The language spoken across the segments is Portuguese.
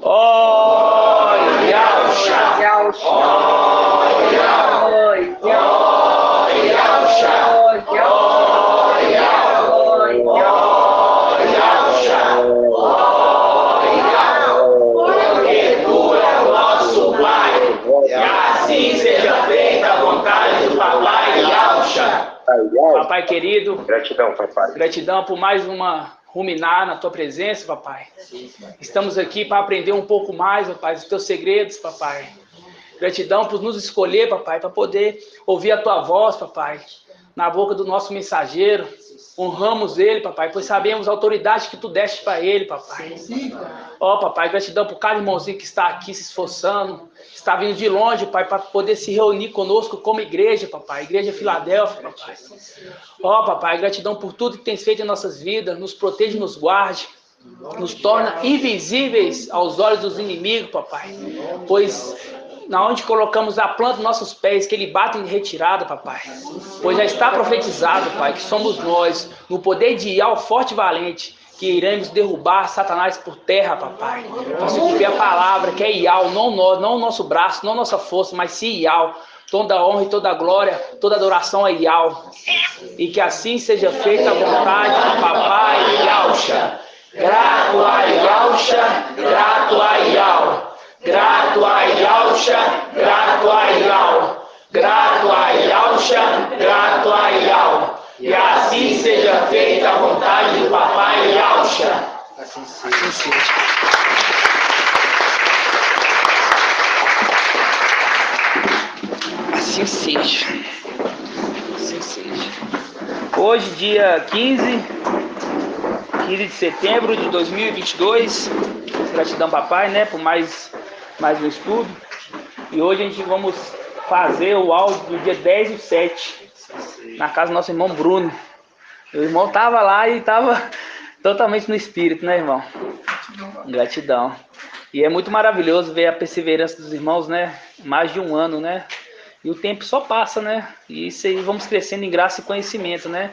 Ó Yahusha, ó Yahusha, ó Yahusha, ó Yahusha, porque tu é o nosso Pai, e assim seja feita a vontade do Papai Yahusha. Papai querido, Gratidão, papai. Gratidão por mais uma ruminar na tua presença, papai. Estamos aqui para aprender um pouco mais, papai, dos teus segredos, papai. Gratidão por nos escolher, papai, para poder ouvir a tua voz, papai, na boca do nosso mensageiro. Honramos ele, papai, pois sabemos a autoridade que tu deste para ele, papai. Ó, papai, gratidão por cada irmãozinho que está aqui se esforçando, está vindo de longe, pai, para poder se reunir conosco como igreja, papai, Igreja Filadélfia, papai. Ó, papai, gratidão por tudo que tens feito em nossas vidas, nos protege, nos guarde, nos torna invisíveis aos olhos dos inimigos, papai, pois na onde colocamos a planta dos nossos pés, que ele bate em retirada, papai, pois já está profetizado, pai, que somos nós, no poder de Ial forte e valente, que iremos derrubar Satanás por terra, papai, para cumprir a palavra, que é Ial, não nós, não o nosso braço, não nossa força, mas sim Ial. Toda honra e toda glória, toda adoração a Ial. E que assim seja feita a vontade do papai Yahusha. Grato a Yahusha, grato a Ial. Grato a Yahusha, grato a Ial. Grato a Yahusha, grato a Ial. E assim seja feita a vontade do papai Yahusha. Assim seja. Assim seja. Assim seja. Hoje, dia 15 de setembro de 2022. Gratidão, papai, né, por mais um estudo. E hoje a gente vamos fazer o áudio do dia 10/7, na casa do nosso irmão Bruno. Meu irmão estava lá e estava totalmente no espírito, né, irmão? Gratidão. E é muito maravilhoso ver a perseverança dos irmãos, né? Mais de um ano, né? E o tempo só passa, né? E isso aí vamos crescendo em graça e conhecimento, né?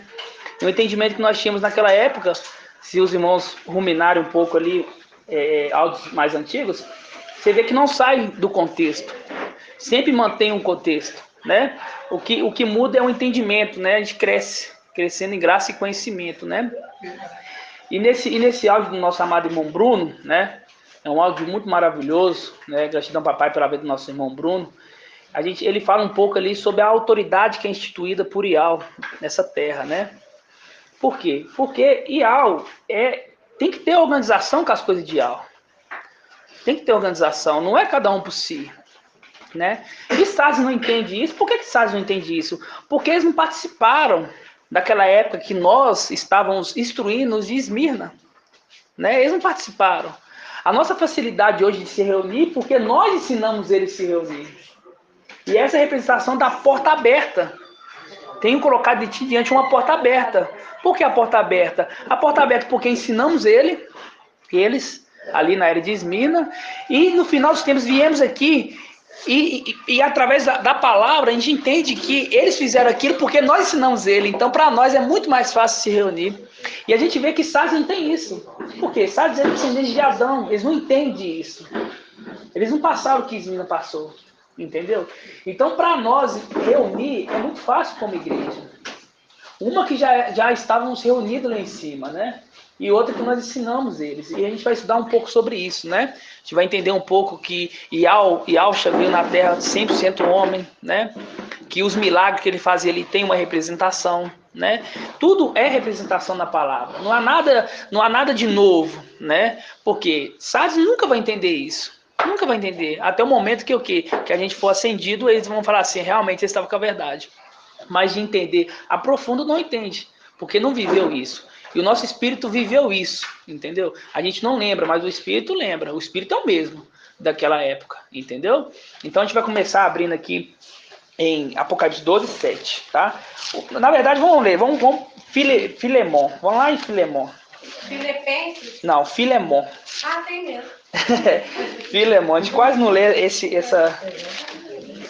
E o entendimento que nós tínhamos naquela época, se os irmãos ruminarem um pouco ali, áudios mais antigos, você vê que não sai do contexto. Sempre mantém um contexto, né? O que muda é o entendimento, né? A gente crescendo em graça e conhecimento, né? E nesse áudio do nosso amado irmão Bruno, né? É um áudio muito maravilhoso, né? Gratidão, papai, pela vida do nosso irmão Bruno. Ele fala um pouco ali sobre a autoridade que é instituída por Ial nessa terra, né? Por quê? Porque Ial tem que ter organização com as coisas de Ial. Tem que ter organização, não é cada um por si, né? E Sades não entende isso. Por que Sades não entende isso? Porque eles não participaram daquela época que nós estávamos instruindo de Esmirna, né? Eles não participaram. A nossa facilidade hoje de se reunir, porque nós ensinamos eles a se reunir. E essa é a representação da porta aberta. Tenho colocado de ti diante uma porta aberta. Por que a porta aberta? A porta aberta porque ensinamos eles, ali na era de Esmirna, e no final dos tempos viemos aqui, e através da palavra a gente entende que eles fizeram aquilo porque nós ensinamos ele. Então para nós é muito mais fácil se reunir. E a gente vê que Sades não tem isso. Por quê? Sades é descendente de Adão, eles não entendem isso. Eles não passaram o que Esmirna passou. Entendeu? Então, para nós reunir é muito fácil como igreja. Uma que já estávamos reunidos lá em cima, né? E outra que nós ensinamos eles. E a gente vai estudar um pouco sobre isso, né? A gente vai entender um pouco que Yahusha veio na Terra 100% homem, né? Que os milagres que ele fazia ali tem uma representação, né? Tudo é representação na palavra. Não há nada de novo, né? Porque Sades nunca vai entender isso. Nunca vai entender. Até o momento que a gente for ascendido, eles vão falar assim, realmente eles estavam com a verdade. Mas de entender a profundo não entende, porque não viveu isso. E o nosso espírito viveu isso, entendeu? A gente não lembra, mas o espírito lembra. O espírito é o mesmo daquela época, entendeu? Então a gente vai começar abrindo aqui em Apocalipse 12:7, tá? Na verdade, vamos ler. Vamos Filemon. Vamos lá em Filemon. Filipenses? Não, Filemon. Ah, tem mesmo. Filemon, a gente quase não lê essa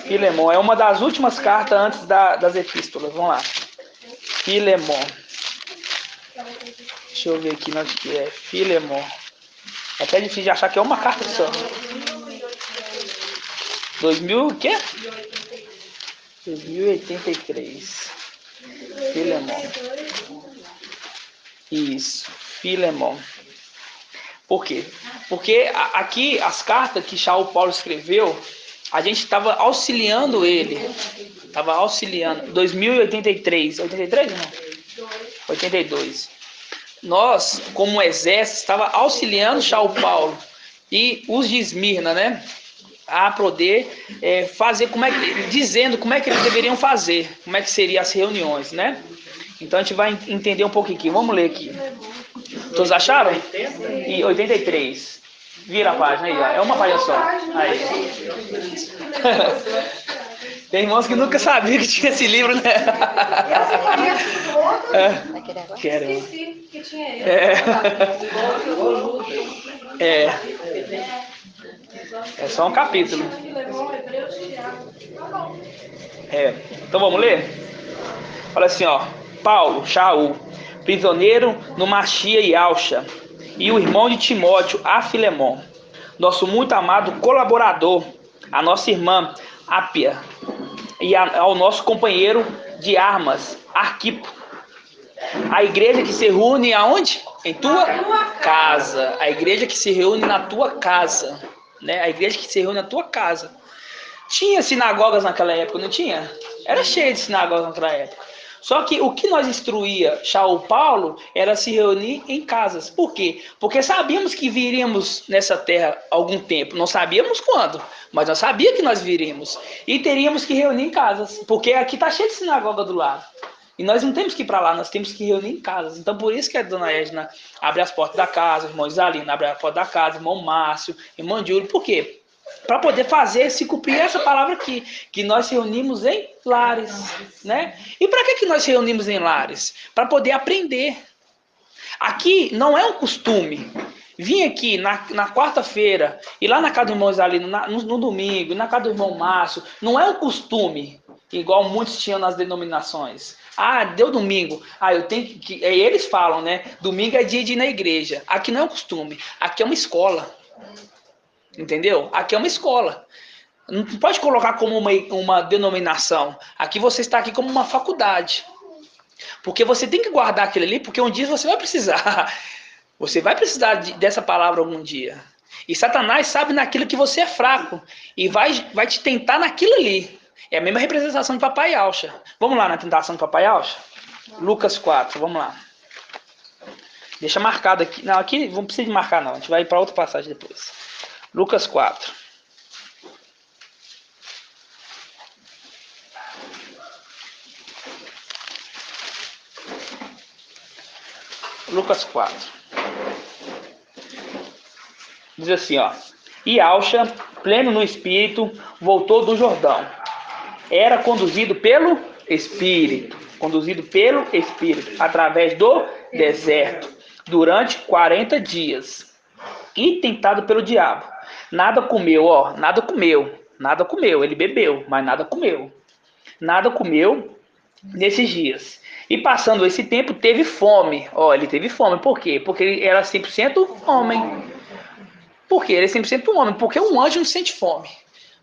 Filemon, é uma das últimas cartas antes das epístolas. Vamos lá. Filemon. Deixa eu ver aqui onde que é. Filemon. É até difícil de achar que é uma carta só. 2000 o quê? 2083. Filemon. Isso, Filemon. Por quê? Porque aqui as cartas que Shaul Paulo escreveu, a gente estava auxiliando ele. Estava auxiliando. 2083. 83 não? 82. Nós, como exército, estava auxiliando Shaul Paulo e os de Esmirna, né? A poder fazer, dizendo como é que eles deveriam fazer, como é que seriam as reuniões, né? Então a gente vai entender um pouquinho aqui. Vamos ler aqui. Todos acharam? E 83. Vira a página aí, ó. É uma página só. Aí. Tem irmãos que nunca sabiam que tinha esse livro, né? Eu conheço outro. Quero. Esqueci que tinha esse. É só um capítulo. Então vamos ler? Fala assim, ó. Paulo, Shaul, prisioneiro no Machia e Alcha, e o irmão de Timóteo, a Filemon, nosso muito amado colaborador, a nossa irmã Ápia, e ao nosso companheiro de armas, Arquipo. A igreja que se reúne aonde? Em tua casa. A igreja que se reúne na tua casa. Né? A igreja que se reúne na tua casa. Tinha sinagogas naquela época, não tinha? Era cheio de sinagogas naquela época. Só que o que nós instruía Shaul Paulo era se reunir em casas. Por quê? Porque sabíamos que viríamos nessa terra algum tempo. Não sabíamos quando, mas nós sabíamos que nós viríamos. E teríamos que reunir em casas. Porque aqui está cheio de sinagoga do lado. E nós não temos que ir para lá, nós temos que reunir em casas. Então por isso que a dona Edna abre as portas da casa, o irmão Isalino abre a porta da casa, o irmão Márcio, o irmão Júlio. Por quê? Para poder fazer, se cumprir essa palavra aqui, que nós reunimos em lares, né? E para que nós reunimos em lares? Para poder aprender. Aqui não é um costume. Vim aqui na quarta-feira e lá na casa do irmão Isalino, no domingo, na casa do irmão Márcio, não é um costume, igual muitos tinham nas denominações. Ah, deu domingo. Ah, eu tenho que... Eles falam, né? Domingo é dia de ir na igreja. Aqui não é um costume, aqui é uma escola. Entendeu? Aqui é uma escola. Não pode colocar como uma denominação. Aqui você está aqui como uma faculdade. Porque você tem que guardar aquilo ali, porque um dia você vai precisar. Você vai precisar dessa palavra algum dia. E Satanás sabe naquilo que você é fraco. E vai te tentar naquilo ali. É a mesma representação de Papai Alcha. Vamos lá na tentação de Papai Alcha? Lucas 4, vamos lá. Deixa marcado aqui. Não, aqui não precisa de marcar não. A gente vai para outra passagem depois. Lucas 4. Lucas 4. Diz assim, ó. E Alcha, pleno no espírito, voltou do Jordão. Era conduzido pelo Espírito. Conduzido pelo Espírito. Através do deserto. Durante 40 dias. E tentado pelo diabo. Nada comeu, ó. Nada comeu. Nada comeu. Ele bebeu, mas nada comeu. Nada comeu nesses dias. E passando esse tempo, teve fome. Ó, ele teve fome. Por quê? Porque ele era 100% homem. Por quê? Ele é 100% homem. Porque um anjo não sente fome.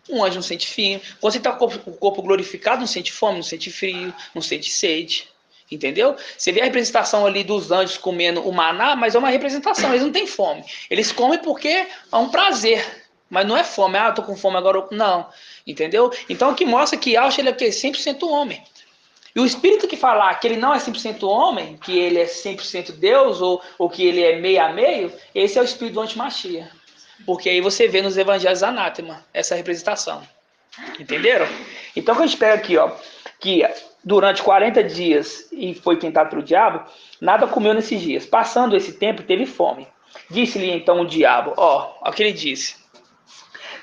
Um anjo não sente frio. Quando você está com o corpo glorificado, não sente fome, não sente frio, não sente sede. Entendeu? Você vê a representação ali dos anjos comendo o maná, mas é uma representação. Eles não têm fome. Eles comem porque é um prazer. Mas não é fome. Ah, eu tô com fome agora. Não. Entendeu? Então, o que mostra que Alcha ele é 100% homem. E o espírito que falar que ele não é 100% homem, que ele é 100% Deus, ou que ele é meio a meio, esse é o espírito do antimachia. Porque aí você vê nos evangelhos anátema essa representação. Entenderam? Então, quando a gente pega aqui, ó, que durante 40 dias e foi tentado pelo diabo, nada comeu nesses dias. Passando esse tempo, teve fome. Disse-lhe então o diabo, ó o que ele disse.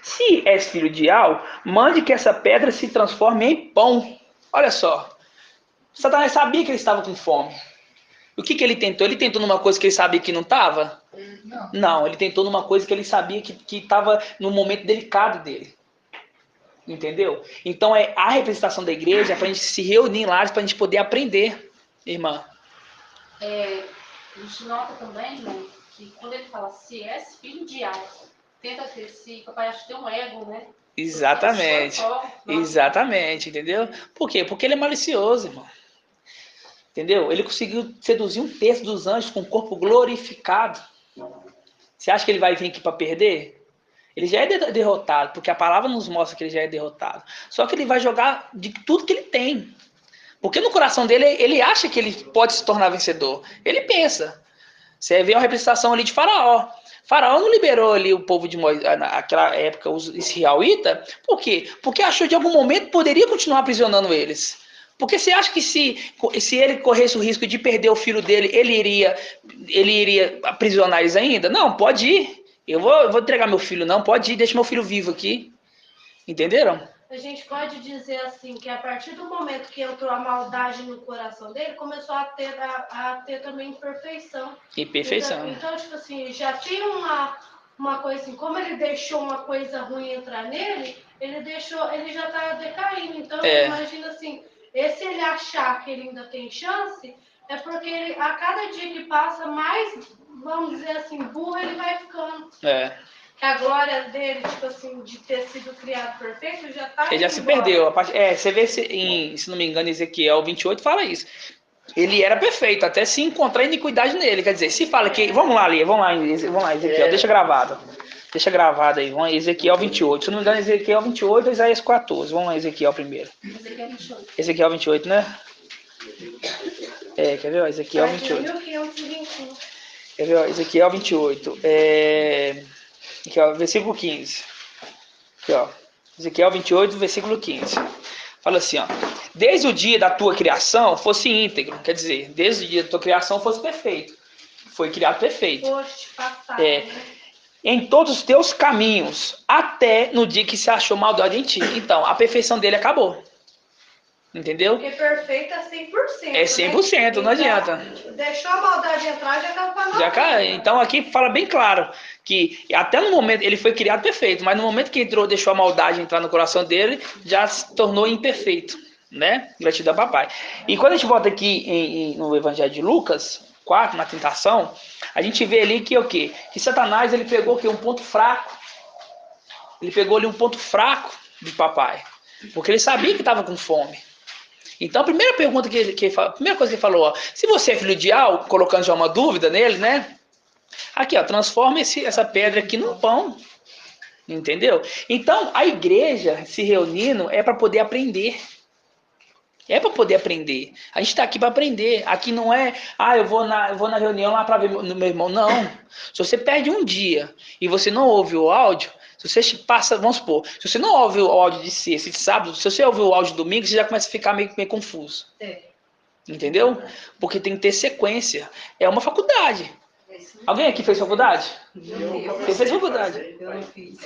Se és filho de Al, mande que essa pedra se transforme em pão. Olha só. Satanás sabia que ele estava com fome. O que ele tentou? Ele tentou numa coisa que ele sabia que não estava? Não, ele tentou numa coisa que ele sabia que estava no momento delicado dele. Entendeu? Então a representação da igreja é para a gente se reunir em lares, para a gente poder aprender, irmã. A gente nota também, irmão, que quando ele fala se és filho de Ar, tenta ter esse, papai acho que tem um ego, né? Exatamente. Exatamente, entendeu? Por quê? Porque ele é malicioso, irmão. Entendeu? Ele conseguiu seduzir um terço dos anjos com o corpo glorificado. Você acha que ele vai vir aqui para perder? Ele já é derrotado, porque a palavra nos mostra que ele já é derrotado. Só que ele vai jogar de tudo que ele tem. Porque no coração dele, ele acha que ele pode se tornar vencedor. Ele pensa. Você vê uma representação ali de Faraó. Faraó não liberou ali o povo de Moisés, naquela época, os israelitas. Por quê? Porque achou de algum momento poderia continuar aprisionando eles. Porque você acha que se ele corresse o risco de perder o filho dele, ele iria aprisionar eles ainda? Não, pode ir. Eu vou entregar meu filho, não. Pode ir, deixa meu filho vivo aqui. Entenderam? A gente pode dizer assim, que a partir do momento que entrou a maldade no coração dele, começou a ter também imperfeição. Imperfeição. Então, tipo assim, já tinha uma coisa assim, como ele deixou uma coisa ruim entrar nele, ele já tá decaindo. Então, imagina assim, se ele achar que ele ainda tem chance, é porque ele, a cada dia que passa, mais, vamos dizer assim, burro ele vai ficando. Que a glória dele, tipo assim, de ter sido criado perfeito, já tá. Ele já se perdeu. Você vê se não me engano, Ezequiel 28 fala isso. Ele era perfeito, até se encontrar iniquidade nele. Quer dizer, se fala que. Vamos lá, Ezequiel, deixa gravado. Deixa gravado aí. Vamos lá, Ezequiel 28. Se não me engano, Ezequiel 28 ou Isaías 14. Vamos lá, Ezequiel primeiro. Ezequiel 28. Ezequiel 28, né? Quer ver? Ezequiel 28. 1521. Quer ver? Ezequiel 28. Aqui, ó, versículo 15. Aqui, ó. Ezequiel 28, versículo 15. Fala assim, ó. Desde o dia da tua criação fosse íntegro. Quer dizer, desde o dia da tua criação fosse perfeito. Foi criado perfeito. Em todos os teus caminhos, até no dia que se achou maldade em ti. Então, a perfeição dele acabou. Entendeu? Porque perfeito é 100%. É 100%, não adianta. Deixou a maldade entrar, já acabou a maldade. Então aqui fala bem claro que até no momento ele foi criado perfeito, mas no momento que entrou, deixou a maldade entrar no coração dele, já se tornou imperfeito, né? Gratidão, papai. E quando a gente volta aqui no Evangelho de Lucas 4, na tentação, a gente vê ali que o quê? Que Satanás ele pegou um ponto fraco. Ele pegou ali um ponto fraco de papai, porque ele sabia que estava com fome. Então, a primeira pergunta a primeira coisa que ele falou, ó, se você é filho de Al, colocando já uma dúvida nele, né? Aqui, ó, transforma essa pedra aqui num pão. Entendeu? Então, a igreja se reunindo é para poder aprender. É para poder aprender. A gente está aqui para aprender. Aqui não é, eu vou na reunião lá para ver meu irmão. Não. Se você perde um dia e você não ouve o áudio, se você passa, vamos supor, se você não ouve o áudio de sexta e de sábado, se você ouvir o áudio de domingo, você já começa a ficar meio confuso. Entendeu? Porque tem que ter sequência. É uma faculdade. Alguém aqui fez faculdade? Você fez faculdade? Eu não fiz.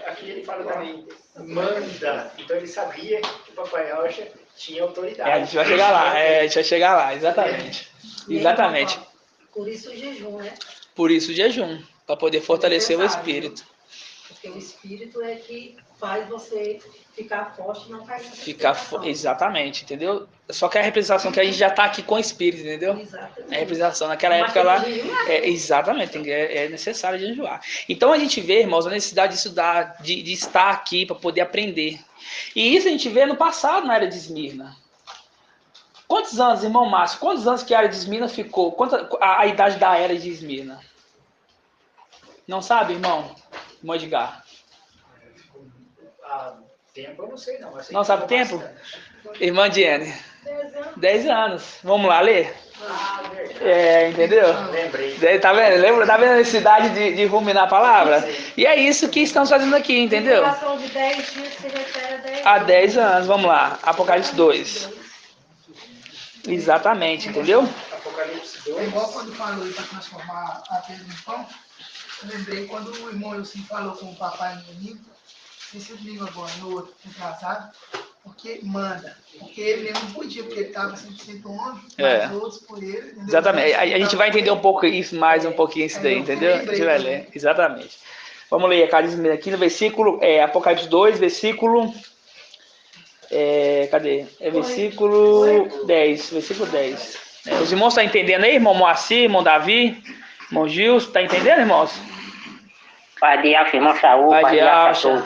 Aqui ele fala também, manda. Então ele sabia que o Papai Rocha tinha autoridade. A gente vai chegar lá. A gente vai chegar lá, exatamente. Exatamente. Por isso o jejum, né? Por isso o jejum, para poder fortalecer o espírito. Porque o espírito é que faz você ficar forte e não cair. Exatamente, entendeu? Só que a representação que a gente já está aqui com o espírito, entendeu? Exatamente. A representação naquela época lá. Exatamente, é necessário jejuar. Então a gente vê, irmãos, a necessidade de estudar, de estar aqui para poder aprender. E isso a gente vê no passado na era de Esmirna. Quantos anos, irmão Márcio? Quantos anos que a era de Esmirna ficou? A idade da era de Esmirna? Não sabe, irmão? Irmão Edgar? Tempo eu não sei não. Não sabe o tempo? Irmã Diane? 10 anos. Vamos lá ler? Entendeu? Lembrei. Tá vendo? Tá vendo a necessidade de ruminar a palavra? E é isso que estamos fazendo aqui, entendeu? A de 10 dias se refere a 10 anos. Há 10 anos. Vamos lá. Apocalipse 2. Exatamente, entendeu? Apocalipse 2. É igual quando falou para transformar a pedra em pão. Eu lembrei quando o irmão Elcio falou com o papai no domingo, esse domingo agora, no outro, atrasado, porque manda. Porque ele mesmo não podia, porque ele estava 100% homem, mas outros por ele. Entendeu? Exatamente. A gente vai entender um pouco isso, mais um pouquinho isso daí, entendeu? A gente vai ler. Exatamente. Vamos ler aqui no versículo, Apocalipse 2, versículo... cadê? Versículo 10. Versículo 10. Os irmãos estão entendendo aí, irmão Moacir, irmão Davi? Irmão Gilson, tá entendendo, irmãos? Pai de Alfa, irmão Saúl, Pai de Alfa. tudo.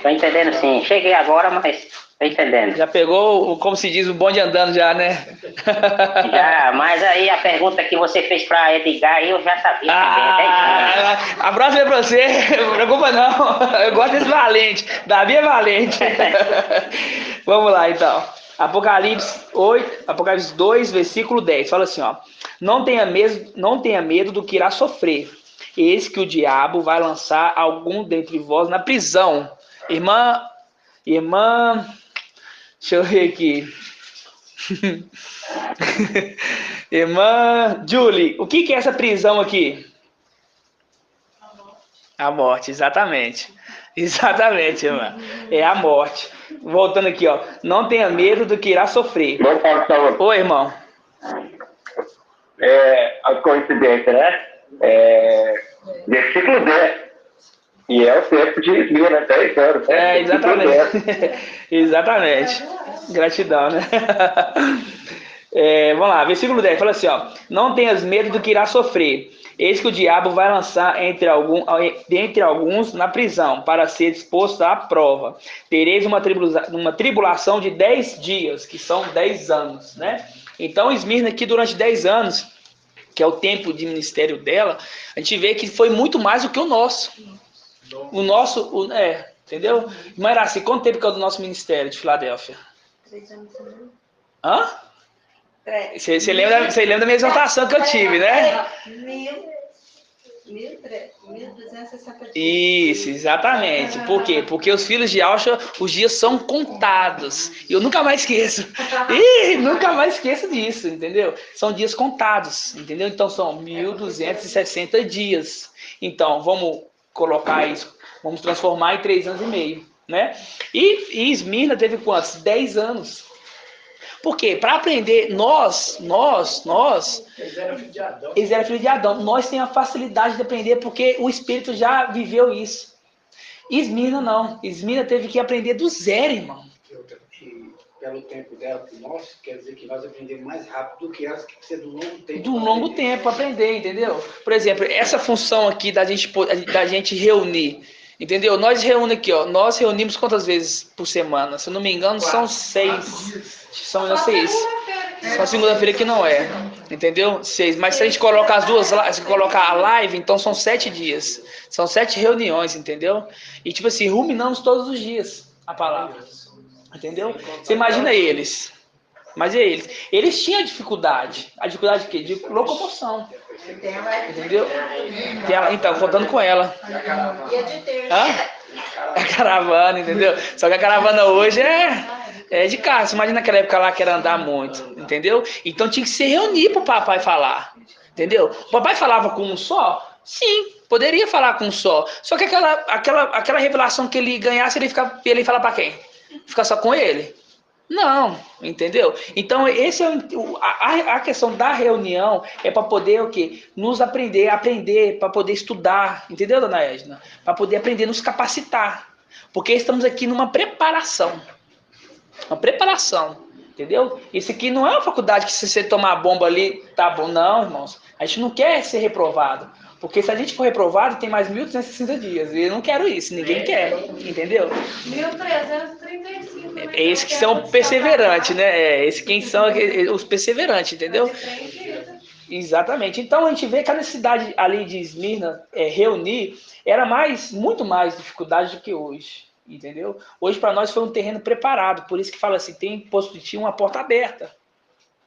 Tô entendendo sim. Cheguei agora, mas tô entendendo. Já pegou, como se diz, o bonde andando já, né? Já, mas aí a pergunta que você fez pra Edgar, aí eu já sabia também. Abraço aí pra você, não preocupa não. Eu gosto desse valente. Davi é valente. Vamos lá, então. Apocalipse 2, versículo 10. Fala assim, ó. Não tenha medo do que irá sofrer. Eis que o diabo vai lançar algum dentre vós na prisão. Irmã, deixa eu ver aqui. Irmã Julie, o que é essa prisão aqui? A morte, exatamente. Exatamente, irmã. É a morte. Voltando aqui, ó. Não tenha medo do que irá sofrer. Oi, irmão. A coincidência, né? Versículo 10. E é o tempo de Esmirna, 10 anos. Né? Exatamente. Exatamente. Gratidão, né? Vamos lá, versículo 10. Fala assim, ó. Não tenhas medo do que irá sofrer. Eis que o diabo vai lançar entre alguns na prisão, para ser exposto à prova. Tereis uma tribulação de 10 dias, que são 10 anos, né? Então, Esmirna aqui durante 10 anos, que é o tempo de ministério dela, a gente vê que foi muito mais do que o nosso. O nosso, entendeu? Mas era assim, quanto tempo que é o do nosso ministério de Filadélfia? 3 anos também. Hã? Você lembra da minha exaltação que eu tive, né? 1.360 dias. Isso, exatamente. Por quê? Porque os filhos de Alcha, os dias são contados. E eu nunca mais esqueço. Nunca mais esqueço disso, entendeu? São dias contados, entendeu? Então são 1.260 dias. Então, vamos colocar isso, vamos transformar em 3 anos e meio, né? E Esmirna teve quantos? 10 anos. Por quê? Para aprender, nós... Eles eram filhos de Adão. Eles eram filhos de Adão. Nós temos a facilidade de aprender porque o Espírito já viveu isso. Esmirna não. Esmirna teve que aprender do zero, irmão. E pelo tempo dela para nós, quer dizer que nós aprendemos mais rápido do que elas, que precisa de um longo tempo. De um longo tempo para aprender, entendeu? Por exemplo, essa função aqui da gente reunir, entendeu? Nós reunimos aqui, ó. Nós reunimos quantas vezes por semana? Se eu não me engano, são 6. São 6. Só segunda-feira que não é, entendeu? 6. Mas se a gente colocar as duas, se colocar a live, então são 7 dias. São 7 reuniões, entendeu? E tipo assim, ruminamos todos os dias a palavra, entendeu? Você imagina eles. Mas é eles. Eles tinham dificuldade. A dificuldade de quê? De locomoção. Entendeu? Então, contando com ela. E a de terça. A caravana, entendeu? Só que a caravana hoje é de carro. Você imagina naquela época lá que era andar muito, entendeu? Então tinha que se reunir para o papai falar, entendeu? O papai falava com um só? Sim, poderia falar com um só. Só que aquela revelação que ele ganhasse, ele ia falar para quem? Ficar só com ele? Não, entendeu? Então, esse a questão da reunião é para poder o quê? Nos aprender, para poder estudar, entendeu, dona Edna? Para poder aprender, nos capacitar. Porque estamos aqui numa preparação. Uma preparação, entendeu? Isso aqui não é uma faculdade que se você tomar a bomba ali, tá bom. Não, irmãos. A gente não quer ser reprovado. Porque se a gente for reprovado, tem mais 1.360 dias. E eu não quero isso, ninguém quer, entendeu? 1.335. É esses que são perseverantes, né? Esses quem são os perseverantes, entendeu? Exatamente. Então a gente vê que a necessidade ali de Esmirna reunir era muito mais dificuldade do que hoje, entendeu? Hoje para nós foi um terreno preparado, por isso que fala assim, tem posto de ti uma porta aberta.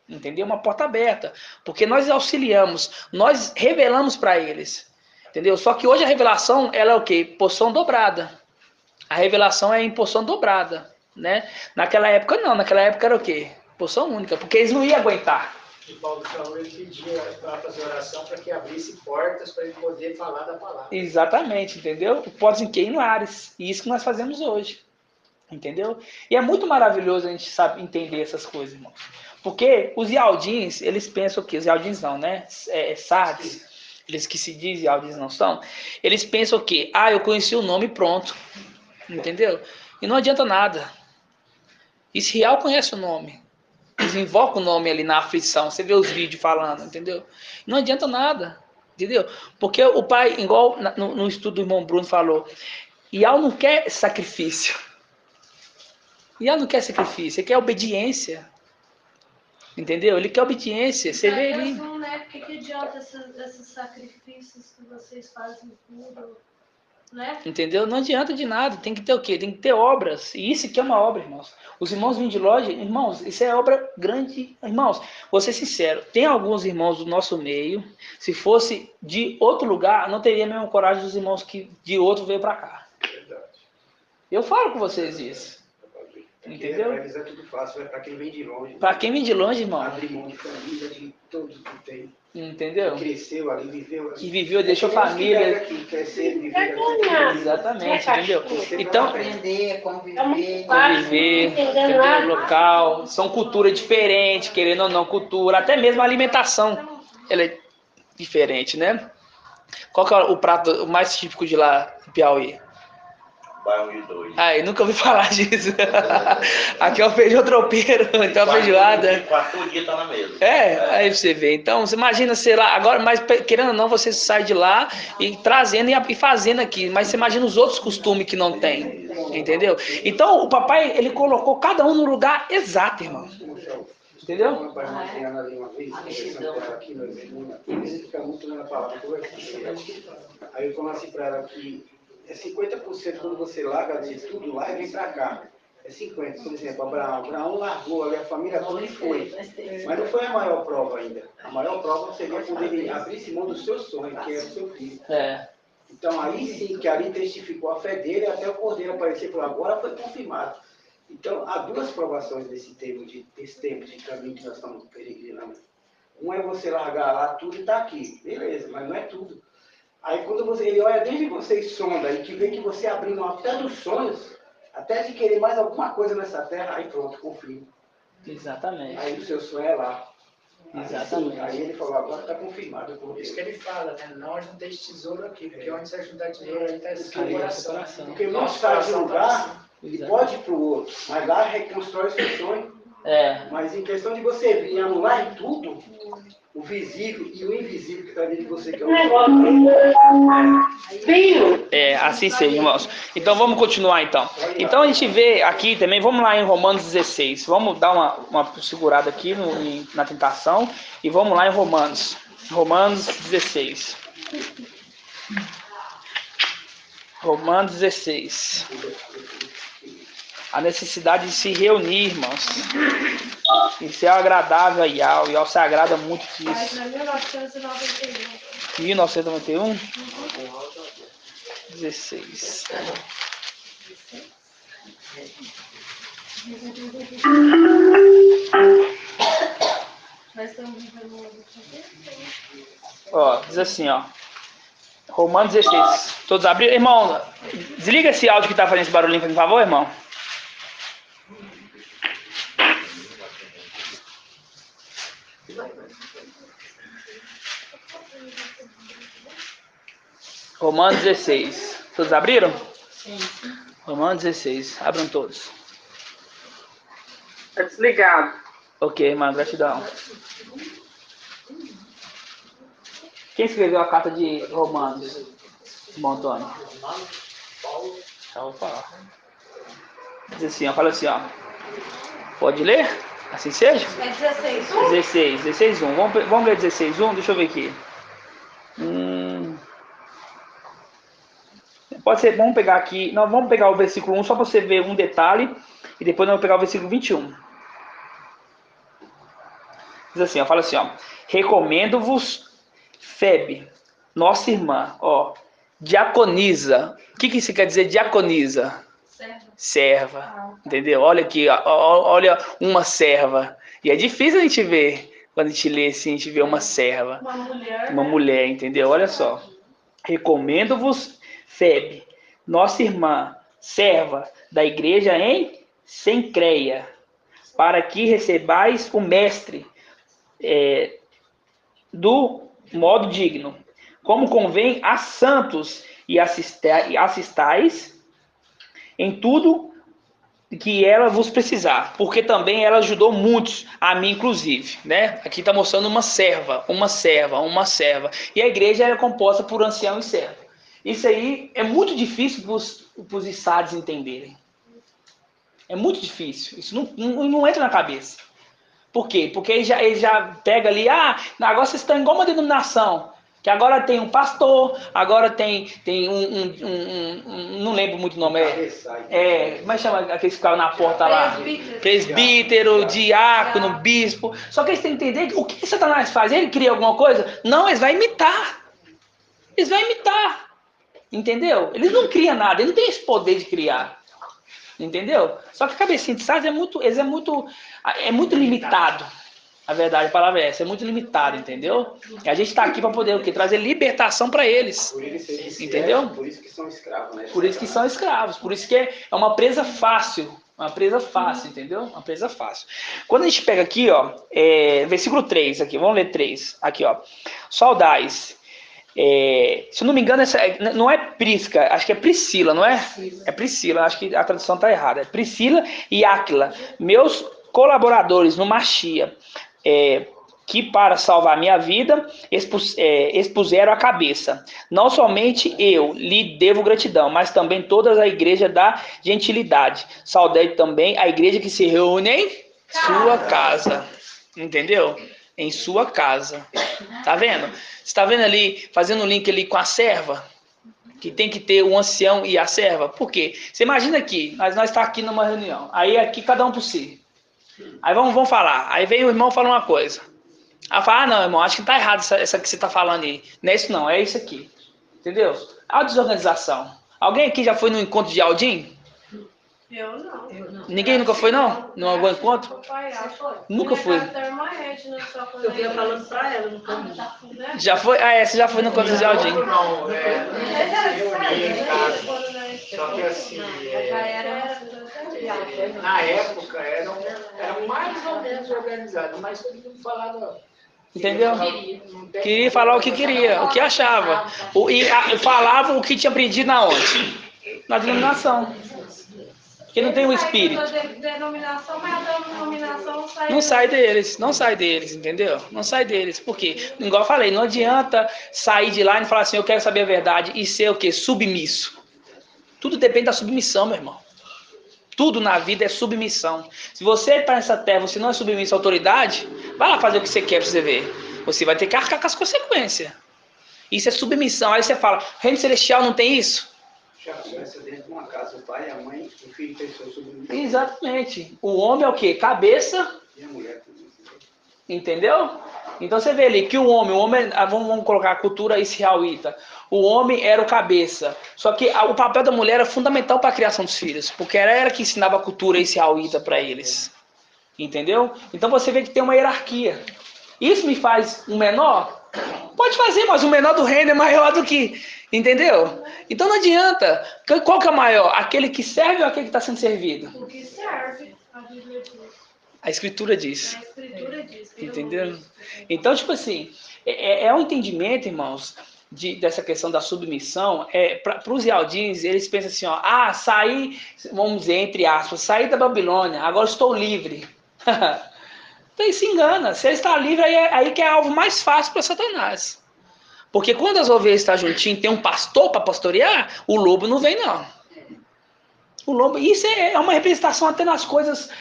Entendeu? Uma porta aberta. Porque nós auxiliamos, nós revelamos para eles. Entendeu? Só que hoje a revelação, ela é o quê? Porção dobrada. A revelação é em porção dobrada, né? Naquela época não, naquela época era o quê? Porção única, porque eles não iam aguentar. E Paulo falou, ele pedia para fazer oração para que abrisse portas para ele poder falar da palavra. Exatamente, entendeu? Portas em quê? Em lares. E isso que nós fazemos hoje. Entendeu? E é muito maravilhoso a gente saber entender essas coisas, irmãos. Porque os Ialdins, eles pensam que os Ialdins não, né? Sardes, eles que se dizem Ialdins não são, eles pensam que, eu conheci o nome e pronto. Entendeu? E não adianta nada. Israel conhece o nome. Eles invocam o nome ali na aflição. Você vê os vídeos falando, entendeu? Não adianta nada. Entendeu? Porque o pai, igual no estudo do irmão Bruno falou, Ial não quer sacrifício. Ial não quer sacrifício, ele quer obediência. Entendeu? Ele quer obediência. Você vê ele. Né? Por que adianta esses sacrifícios que vocês fazem tudo? Né? Entendeu? Não adianta de nada. Tem que ter o quê? Tem que ter obras. E isso aqui é uma obra, irmãos. Os irmãos vêm de loja, irmãos, isso é obra grande. Irmãos, vou ser sincero, tem alguns irmãos do nosso meio, se fosse de outro lugar, não teria a mesma coragem dos irmãos que de outro veio para cá. Verdade. Eu falo com vocês isso. Entendeu? Para eles é tudo fácil, é para quem vem de longe. Para quem vem de longe, irmão. Abre mão de família, de tudo que tem. Entendeu? Que cresceu ali, viveu ali. Que viveu, deixou família. Aqui, crescer, viver aqui. Exatamente, entendeu? Então, Aprender, conviver. Entendeu? Local, são culturas diferentes, querendo ou não, cultura, até mesmo a alimentação, ela é diferente, né? Qual que é o prato mais típico de lá, do Piauí? Baião de dois. Ai, nunca ouvi falar disso. Aqui é o feijão tropeiro, então a feijoada. 4 dias tá na mesa. Aí você vê. Então, você imagina, sei lá, agora, mas querendo ou não, você sai de lá e trazendo e fazendo aqui. Mas você imagina os outros costumes que não tem. Entendeu? Então, o papai, ele colocou cada um no lugar exato, irmão. Entendeu? Uma parceira ali uma vez, conversando com ela aqui, ele fica muito na palavra, aí eu falei assim para ela que é 50% quando você larga de tudo lá e vem para cá. É 50%, por exemplo, Abraão largou ali a família toda e foi. Mas não foi a maior prova ainda. A maior prova seria quando ele abrisse mão do seu sonho, que é o seu filho. Então aí sim, que ali testificou a fé dele até o cordeiro aparecer por agora foi confirmado. Então há duas provações desse tempo de caminho que nós estamos peregrinando. Um é você largar lá tudo e estar aqui. Beleza, mas não é tudo. Aí quando ele olha desde você e sonda e que vê que você abriu mão até dos sonhos, até de querer mais alguma coisa nessa terra, aí pronto, confirma. Exatamente. Aí o seu sonho é lá. Exatamente. Aí ele falou, agora está confirmado. Por isso que ele fala, né? Não onde não tem tesouro aqui, porque onde você ajudar dinheiro, aí está escrito no coração. Porque não sai de um lugar e pode ir para o outro, mas lá reconstrói seu sonho. Mas em questão de você vir anular em tudo, o visível e o invisível que está dentro de você, que é o assim seja, irmãos. Então vamos continuar então. Então a gente vê aqui também, vamos lá em Romanos 16. Vamos dar uma segurada aqui na tentação e vamos lá em Romanos. Romanos 16. Romanos 16. A necessidade de se reunir, irmãos. Isso é agradável a Ial. Ial se agrada muito disso. Mas na 1991. 1991? 16. Nós estamos vivendo uma diz assim, Romanos 16. Todos abriram? Irmão, desliga esse áudio que tá fazendo esse barulhinho, por favor, irmão. Romanos 16. Todos abriram? Sim. Romanos 16. Abram todos. Tá desligado. Ok, irmão, gratidão. Quem escreveu a carta de Romanos? Irmão Antônio. Vou falar. Diz assim, fala assim, Pode ler? Assim seja? É 16:1? 16:1. Vamos ler 16:1? Deixa eu ver aqui. Pode ser, vamos pegar aqui. Não, vamos pegar o versículo 1 só para você ver um detalhe. E depois nós vamos pegar o versículo 21. Diz assim, fala assim, recomendo-vos Febe, nossa irmã, diaconisa. O que isso quer dizer diaconisa? Serva. Entendeu? Olha aqui, olha uma serva. E é difícil a gente ver, quando a gente lê assim, a gente vê uma serva. Uma mulher, entendeu? Olha só. Recomendo-vos Febe, nossa irmã, serva da igreja em Sencreia, para que recebais o mestre do modo digno, como convém a santos, e assistais em tudo que ela vos precisar, porque também ela ajudou muitos, a mim inclusive, né? Aqui está mostrando uma serva. E a igreja é composta por ancião e servo. Isso aí é muito difícil para os estados entenderem. É muito difícil. Isso não entra na cabeça. Por quê? Porque ele já pega ali, agora vocês estão igual uma denominação. Que agora tem um pastor, agora tem não lembro muito o nome, mas chama aqueles que ficavam na porta lá? Presbítero, diácono, bispo. Só que eles têm que entender que o que Satanás faz? Ele cria alguma coisa? Não, eles vão imitar. Entendeu? Eles não criam nada, eles não têm esse poder de criar. Entendeu? Só que a cabecinha de Satanás é muito limitado. A verdade, a palavra é essa, é muito limitado, entendeu? E a gente está aqui para poder o quê? Trazer libertação para eles. Entendeu? Por isso que são escravos, né? Por isso que são escravos. Por isso que é uma presa fácil. Uma presa fácil, entendeu? Uma presa fácil. Quando a gente pega aqui, ó, versículo 3, aqui, vamos ler 3. Aqui, ó. Saudais. Se eu não me engano, não é Prisca, acho que é Priscila, não é? É Priscila, acho que a tradução está errada. É Priscila e Áquila, meus colaboradores no Machia, que para salvar minha vida expuseram a cabeça. Não somente eu lhe devo gratidão, mas também toda a igreja da gentilidade. Saudei também a igreja que se reúne em sua casa. Entendeu? Em sua casa. Tá vendo? Você tá vendo ali, fazendo um link ali com a serva? Que tem que ter o ancião e a serva. Por quê? Você imagina aqui, nós estamos aqui numa reunião. Aí aqui cada um por si. Aí vamos falar. Aí vem o irmão falar uma coisa. Aí fala, não, irmão, acho que tá errado essa que você tá falando aí. Não é isso não, é isso aqui. Entendeu? A desorganização. Alguém aqui já foi no encontro de Aldim? Eu não. Ninguém nunca foi, não? Num algum encontro? Nunca fui. Eu vinha falando pra ela no caminho. Já foi? Você já foi no encontro de Aldim. Não, só que assim, na época era mais ou menos organizado, mas todo mundo falava. Entendeu? Queria falar o que queria, o que achava. Falava o que tinha aprendido na onde? Na denominação. Porque não tem um espírito. Não sai deles, entendeu? Não sai deles. Por quê? Igual eu falei, não adianta sair de lá e falar assim, eu quero saber a verdade e ser o quê? Submisso. Tudo depende da submissão, meu irmão. Tudo na vida é submissão. Se você está nessa terra, você não é submisso à autoridade, vai lá fazer o que você quer para você ver. Você vai ter que arcar com as consequências. Isso é submissão. Aí você fala, reino celestial não tem isso? Já começa dentro de uma casa, o pai, a mãe, o filho tem seu submissão. Exatamente. O homem é o quê? Cabeça. E a mulher também. Entendeu? Então você vê ali que o homem, vamos colocar a cultura israelita. O homem era o cabeça. Só que o papel da mulher era fundamental para a criação dos filhos, porque era ela que ensinava a cultura israelita para eles. Entendeu? Então você vê que tem uma hierarquia. Isso me faz um menor? Pode fazer, mas o menor do reino é maior do que... Entendeu? Então não adianta. Qual que é o maior? Aquele que serve ou aquele que está sendo servido? O que serve, a Bíblia diz. A Escritura diz. A Escritura diz. Entendeu? Então, tipo assim, é um entendimento, irmãos, dessa questão da submissão. Para os Ialdins, eles pensam assim, ó, saí, vamos dizer, entre aspas, saí da Babilônia, agora estou livre. Então ele se engana. Se ele está livre, aí que é alvo mais fácil para Satanás. Porque quando as ovelhas estão juntinhas, tem um pastor para pastorear, o lobo não vem, não. O lobo, isso é uma representação até nas coisas,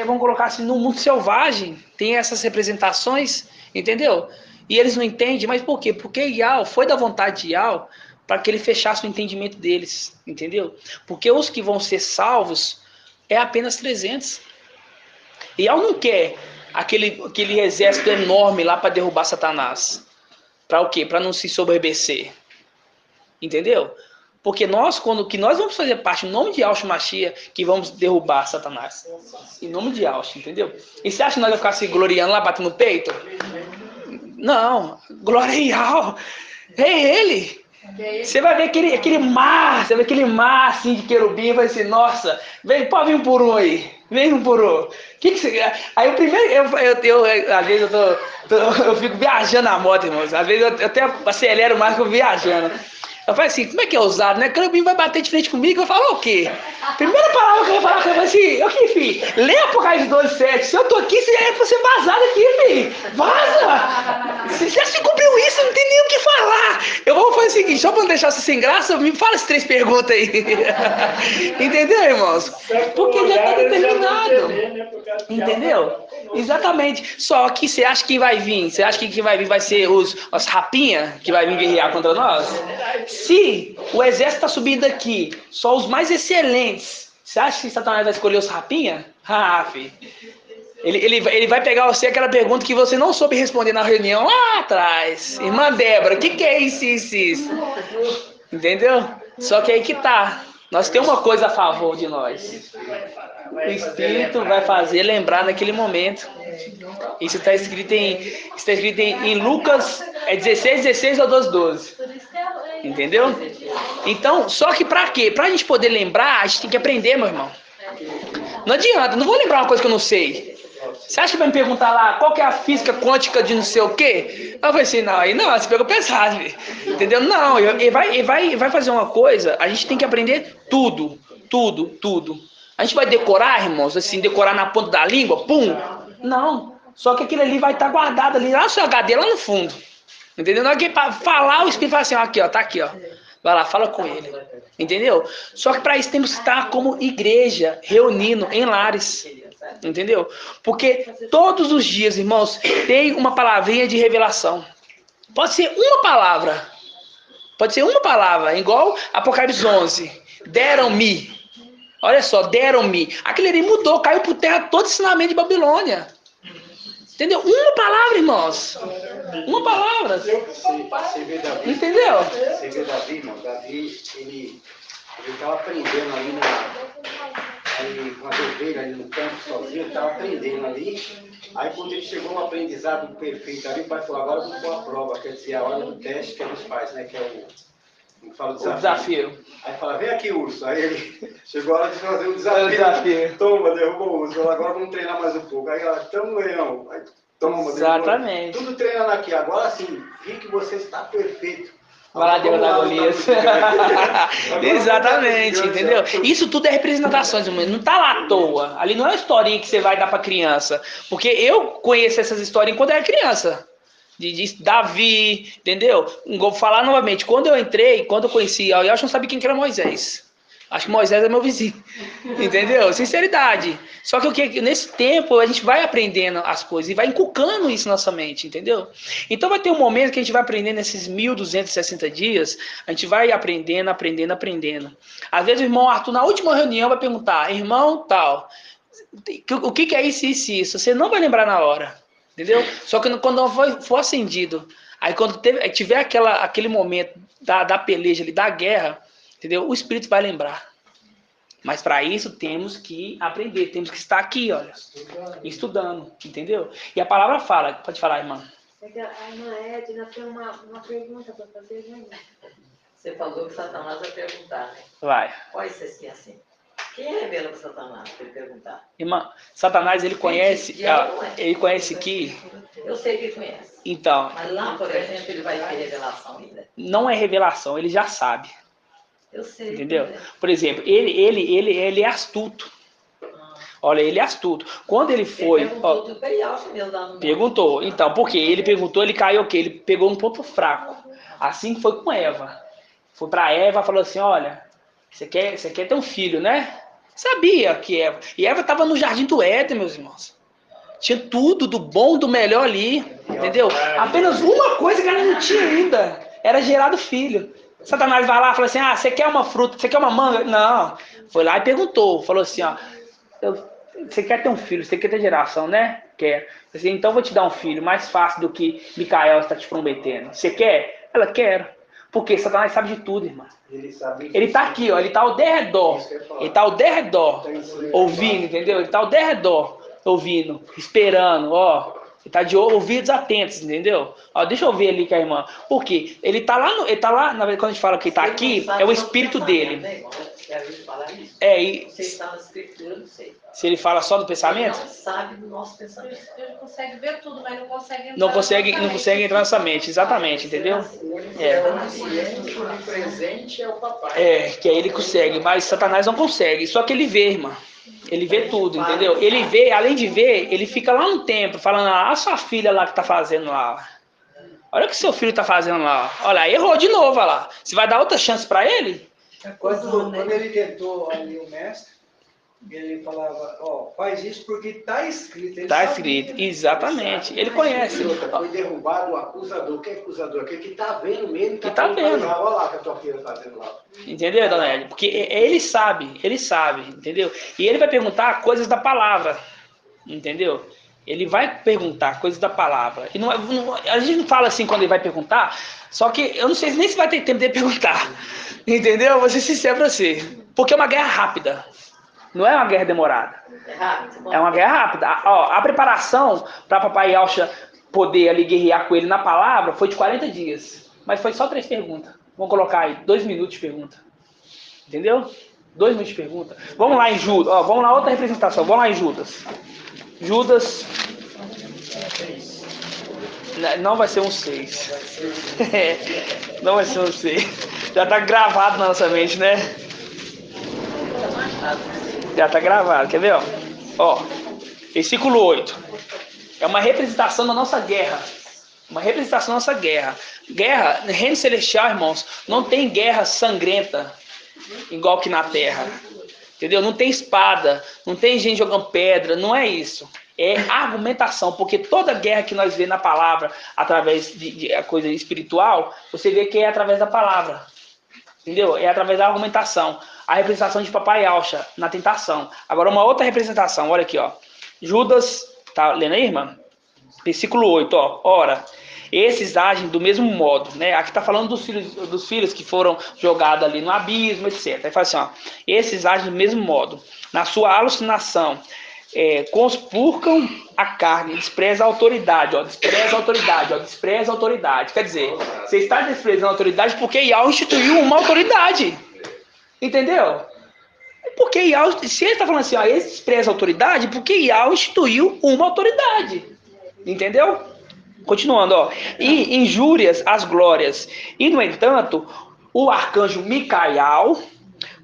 vamos colocar assim, no mundo selvagem. Tem essas representações, entendeu? E eles não entendem, mas por quê? Porque Ial foi da vontade de Ial para que ele fechasse o entendimento deles, entendeu? Porque os que vão ser salvos é apenas 300. Ial não quer aquele exército enorme lá para derrubar Satanás. Para o quê? Para não se soberbecer. Entendeu? Porque que nós vamos fazer parte, em nome de Yahshua Machia, que vamos derrubar Satanás. Em nome de Yahshua, entendeu? E você acha que nós vamos ficar se gloriando lá, batendo no peito? Não. Glória a Yahweh. É ele. Você vai ver aquele mar, assim de querubim, vai assim, nossa, pode vir um por um aí. Vem um por um. Que você... Aí o primeiro, às vezes eu fico viajando na moto, irmãos. Às vezes eu até acelero mais que eu viajando. Eu falei assim, como é que é ousado, né? Clebinho vai bater de frente comigo, eu falo o quê? Primeira palavra que eu ia falar com ele, assim, ok, filho, lê Apocalipse 12:7. Se eu tô aqui, você é pra você vazar daqui, filho. Vaza! Se já se cumpriu isso, não tem nem o que falar. Eu vou fazer o seguinte, só pra não deixar você sem graça, me fala as 3 perguntas aí. Entendeu, irmãos? Porque já tá determinado. Entendeu? Exatamente. Só que você acha que quem vai vir? Você acha que quem vai vir vai ser os rapinha que vai vir guerrear contra nós? Se o exército está subindo aqui, só os mais excelentes, você acha que Satanás vai escolher os rapinha? Ah, filho. Ele vai pegar você aquela pergunta que você não soube responder na reunião lá atrás. Irmã Débora, o que é isso? Entendeu? Só que aí que tá. Nós temos uma coisa a favor de nós. O Espírito vai fazer lembrar naquele momento. Isso está escrito em Lucas 16 ou 12. Entendeu? Então, só que pra quê? Pra gente poder lembrar, a gente tem que aprender, meu irmão. Não adianta, não vou lembrar uma coisa que eu não sei. Você acha que vai me perguntar lá qual que é a física quântica de não sei o quê? Eu falei assim, não, aí não, você pegou pesado, entendeu? Não, ele vai fazer uma coisa, a gente tem que aprender tudo. A gente vai decorar, irmãos, assim, decorar na ponta da língua, pum? Não, só que aquilo ali vai estar guardado ali, lá no seu HD, lá no fundo. Entendeu? Na hora que falar, o Espírito fala assim, ó, aqui, ó, tá aqui, ó. Vai lá, fala com ele. Entendeu? Só que para isso temos que estar como igreja, reunindo em lares. Entendeu? Porque todos os dias, irmãos, tem uma palavrinha de revelação. Pode ser uma palavra, igual Apocalipse 11. Deram-me. Olha só, deram-me. Aquele ali mudou, caiu por terra todo o ensinamento de Babilônia. Entendeu? Uma palavra, irmãos. Uma palavra. Você vê Davi. Entendeu? Você vê Davi, irmão. Davi, ele estava aprendendo ali com as ovelhas ali no campo, sozinho, ele estava aprendendo ali. Aí quando ele chegou no aprendizado perfeito ali, o pai falou, agora vamos pôr a prova, quer dizer, a hora do teste que eles fazem, né? Que é o desafio. Aí fala, vem aqui, urso. Aí ele chegou a hora de fazer o desafio. Toma, derrubou o urso. Agora vamos treinar mais um pouco. Aí ela, tamo, leão. Aí, toma, exatamente. Derrubou. Tudo treinando aqui. Agora sim, vi que você está perfeito. Vai lá derrotar Golias. Exatamente, entendeu? Isso tudo é representações, não tá lá à toa. Ali não é uma historinha que você vai dar pra criança. Porque eu conheço essas histórias quando eu era criança. De Davi, entendeu? Vou falar novamente, quando eu conheci, eu acho que não sabia quem que era Moisés. Acho que Moisés é meu vizinho, entendeu? Sinceridade. Só que nesse tempo a gente vai aprendendo as coisas e vai inculcando isso na nossa mente, entendeu? Então vai ter um momento que a gente vai aprendendo nesses 1260 dias, a gente vai aprendendo. Às vezes o irmão Arthur na última reunião vai perguntar, irmão tal, o que é isso? Você não vai lembrar na hora. Entendeu? Só que quando for acendido, aí quando tiver aquele momento da peleja ali, da guerra, entendeu? O Espírito vai lembrar. Mas para isso temos que aprender, temos que estar aqui, olha, estudando, entendeu? E a palavra fala, pode falar, irmã. A irmã Edna tem uma pergunta para fazer, né? Você falou que Satanás vai perguntar, né? Vai. Pode ser assim. Quem revela para Satanás, para ele perguntar? Irmã, Satanás, ele conhece que... Eu sei que ele conhece. Então... Mas lá, por exemplo, ele vai ter revelação ainda? Não é revelação, ele já sabe. Eu sei. Entendeu? Por exemplo, ele é astuto. Olha, ele é astuto. Quando ele foi... Ele perguntou tudo para ele, acho mesmo, lá no... Perguntou. Então, por quê? Ele perguntou, ele caiu o quê? Ele pegou um ponto fraco. Assim que foi com Eva. Foi para Eva e falou assim, olha, você quer ter um filho, né? Sabia que Eva... E Eva estava no jardim do Éden, meus irmãos. Tinha tudo do bom, do melhor ali. Entendeu? Apenas uma coisa que ela não tinha ainda. Era gerar do filho. Satanás vai lá e fala assim, você quer uma fruta? Você quer uma manga? Não. Foi lá e perguntou. Falou assim, você quer ter um filho? Você quer ter geração, né? Quer. Assim, então eu vou te dar um filho mais fácil do que Micael está te prometendo. Você quer? Ela quer. Porque Satanás sabe de tudo, irmão. Ele está aqui, ó. Ele está ao derredor. Ele está ao derredor. Ouvindo, entendeu? Ele está ao derredor. Ouvindo. Esperando, ó. Ele está de ouvidos atentos, entendeu? Ó, deixa eu ver ali com a irmã. Por quê? Ele está lá, na verdade, quando a gente fala que ele está aqui, é o espírito dele. Você está na escritura, não sei. Se ele fala só do pensamento? Ele não sabe do nosso pensamento. Ele consegue ver tudo, mas não consegue entrar Não consegue entrar nessa mente, exatamente, entendeu? O onisciente, o onipresente é o papai. Que aí ele consegue, mas Satanás não consegue. Só que ele vê, irmã. Ele vê tudo, entendeu? Ele vê, além de ver, ele fica lá no templo, falando, a sua filha lá que tá fazendo lá. Olha o que seu filho tá fazendo lá. Olha, errou de novo, olha lá. Você vai dar outra chance para ele? Quando ele tentou ali o mestre, ele falava, faz isso porque está escrito. Está escrito, exatamente. Ele conhece. Foi derrubado o acusador. O que é acusador? Aquele que está vendo mesmo. Que está vendo. Olha lá o que a tua filha está fazendo lá. Entendeu, dona Edna? Porque ele sabe, entendeu? E ele vai perguntar coisas da palavra, entendeu? Ele vai perguntar coisas da palavra. E a gente não fala assim quando ele vai perguntar, só que eu não sei nem se vai ter tempo de perguntar. Entendeu? Vou ser sincero pra você. Porque é uma guerra rápida. Não é uma guerra demorada. É uma guerra rápida. A preparação para Papai Yalcha poder ali guerrear com ele na palavra foi de 40 dias. Mas foi só 3 perguntas. Vamos colocar aí 2 minutos de pergunta. Entendeu? 2 minutos de pergunta. Vamos lá em Judas. Vamos lá, outra representação. Vamos lá em Judas. Judas. Não vai ser um 6. Não vai ser um 6. Já está gravado na nossa mente, né? Já está gravado. Quer ver? Versículo 8. É uma representação da nossa guerra. Uma representação da nossa guerra. Guerra, no reino celestial, irmãos, não tem guerra sangrenta, igual que na terra. Entendeu? Não tem espada, não tem gente jogando pedra, não é isso. É argumentação, porque toda guerra que nós vemos na palavra, através de coisa espiritual, você vê que é através da palavra. Entendeu? É através da argumentação. A representação de Papai Yalcha na tentação. Agora, uma outra representação, olha aqui, Judas, tá lendo aí, irmã? Versículo 8, ora, esses agem do mesmo modo, né? Aqui está falando dos filhos que foram jogados ali no abismo, etc. Aí fala assim, esses agem do mesmo modo, na sua alucinação, conspurcam a carne, despreza a autoridade, despreza a autoridade. Quer dizer, você está desprezando a autoridade porque Yahweh instituiu uma autoridade. Entendeu? Porque Yahweh, se ele está falando assim, ele despreza a autoridade, porque Yahweh instituiu uma autoridade. Entendeu? Continuando, e injúrias às glórias. E, no entanto, o arcanjo Micael,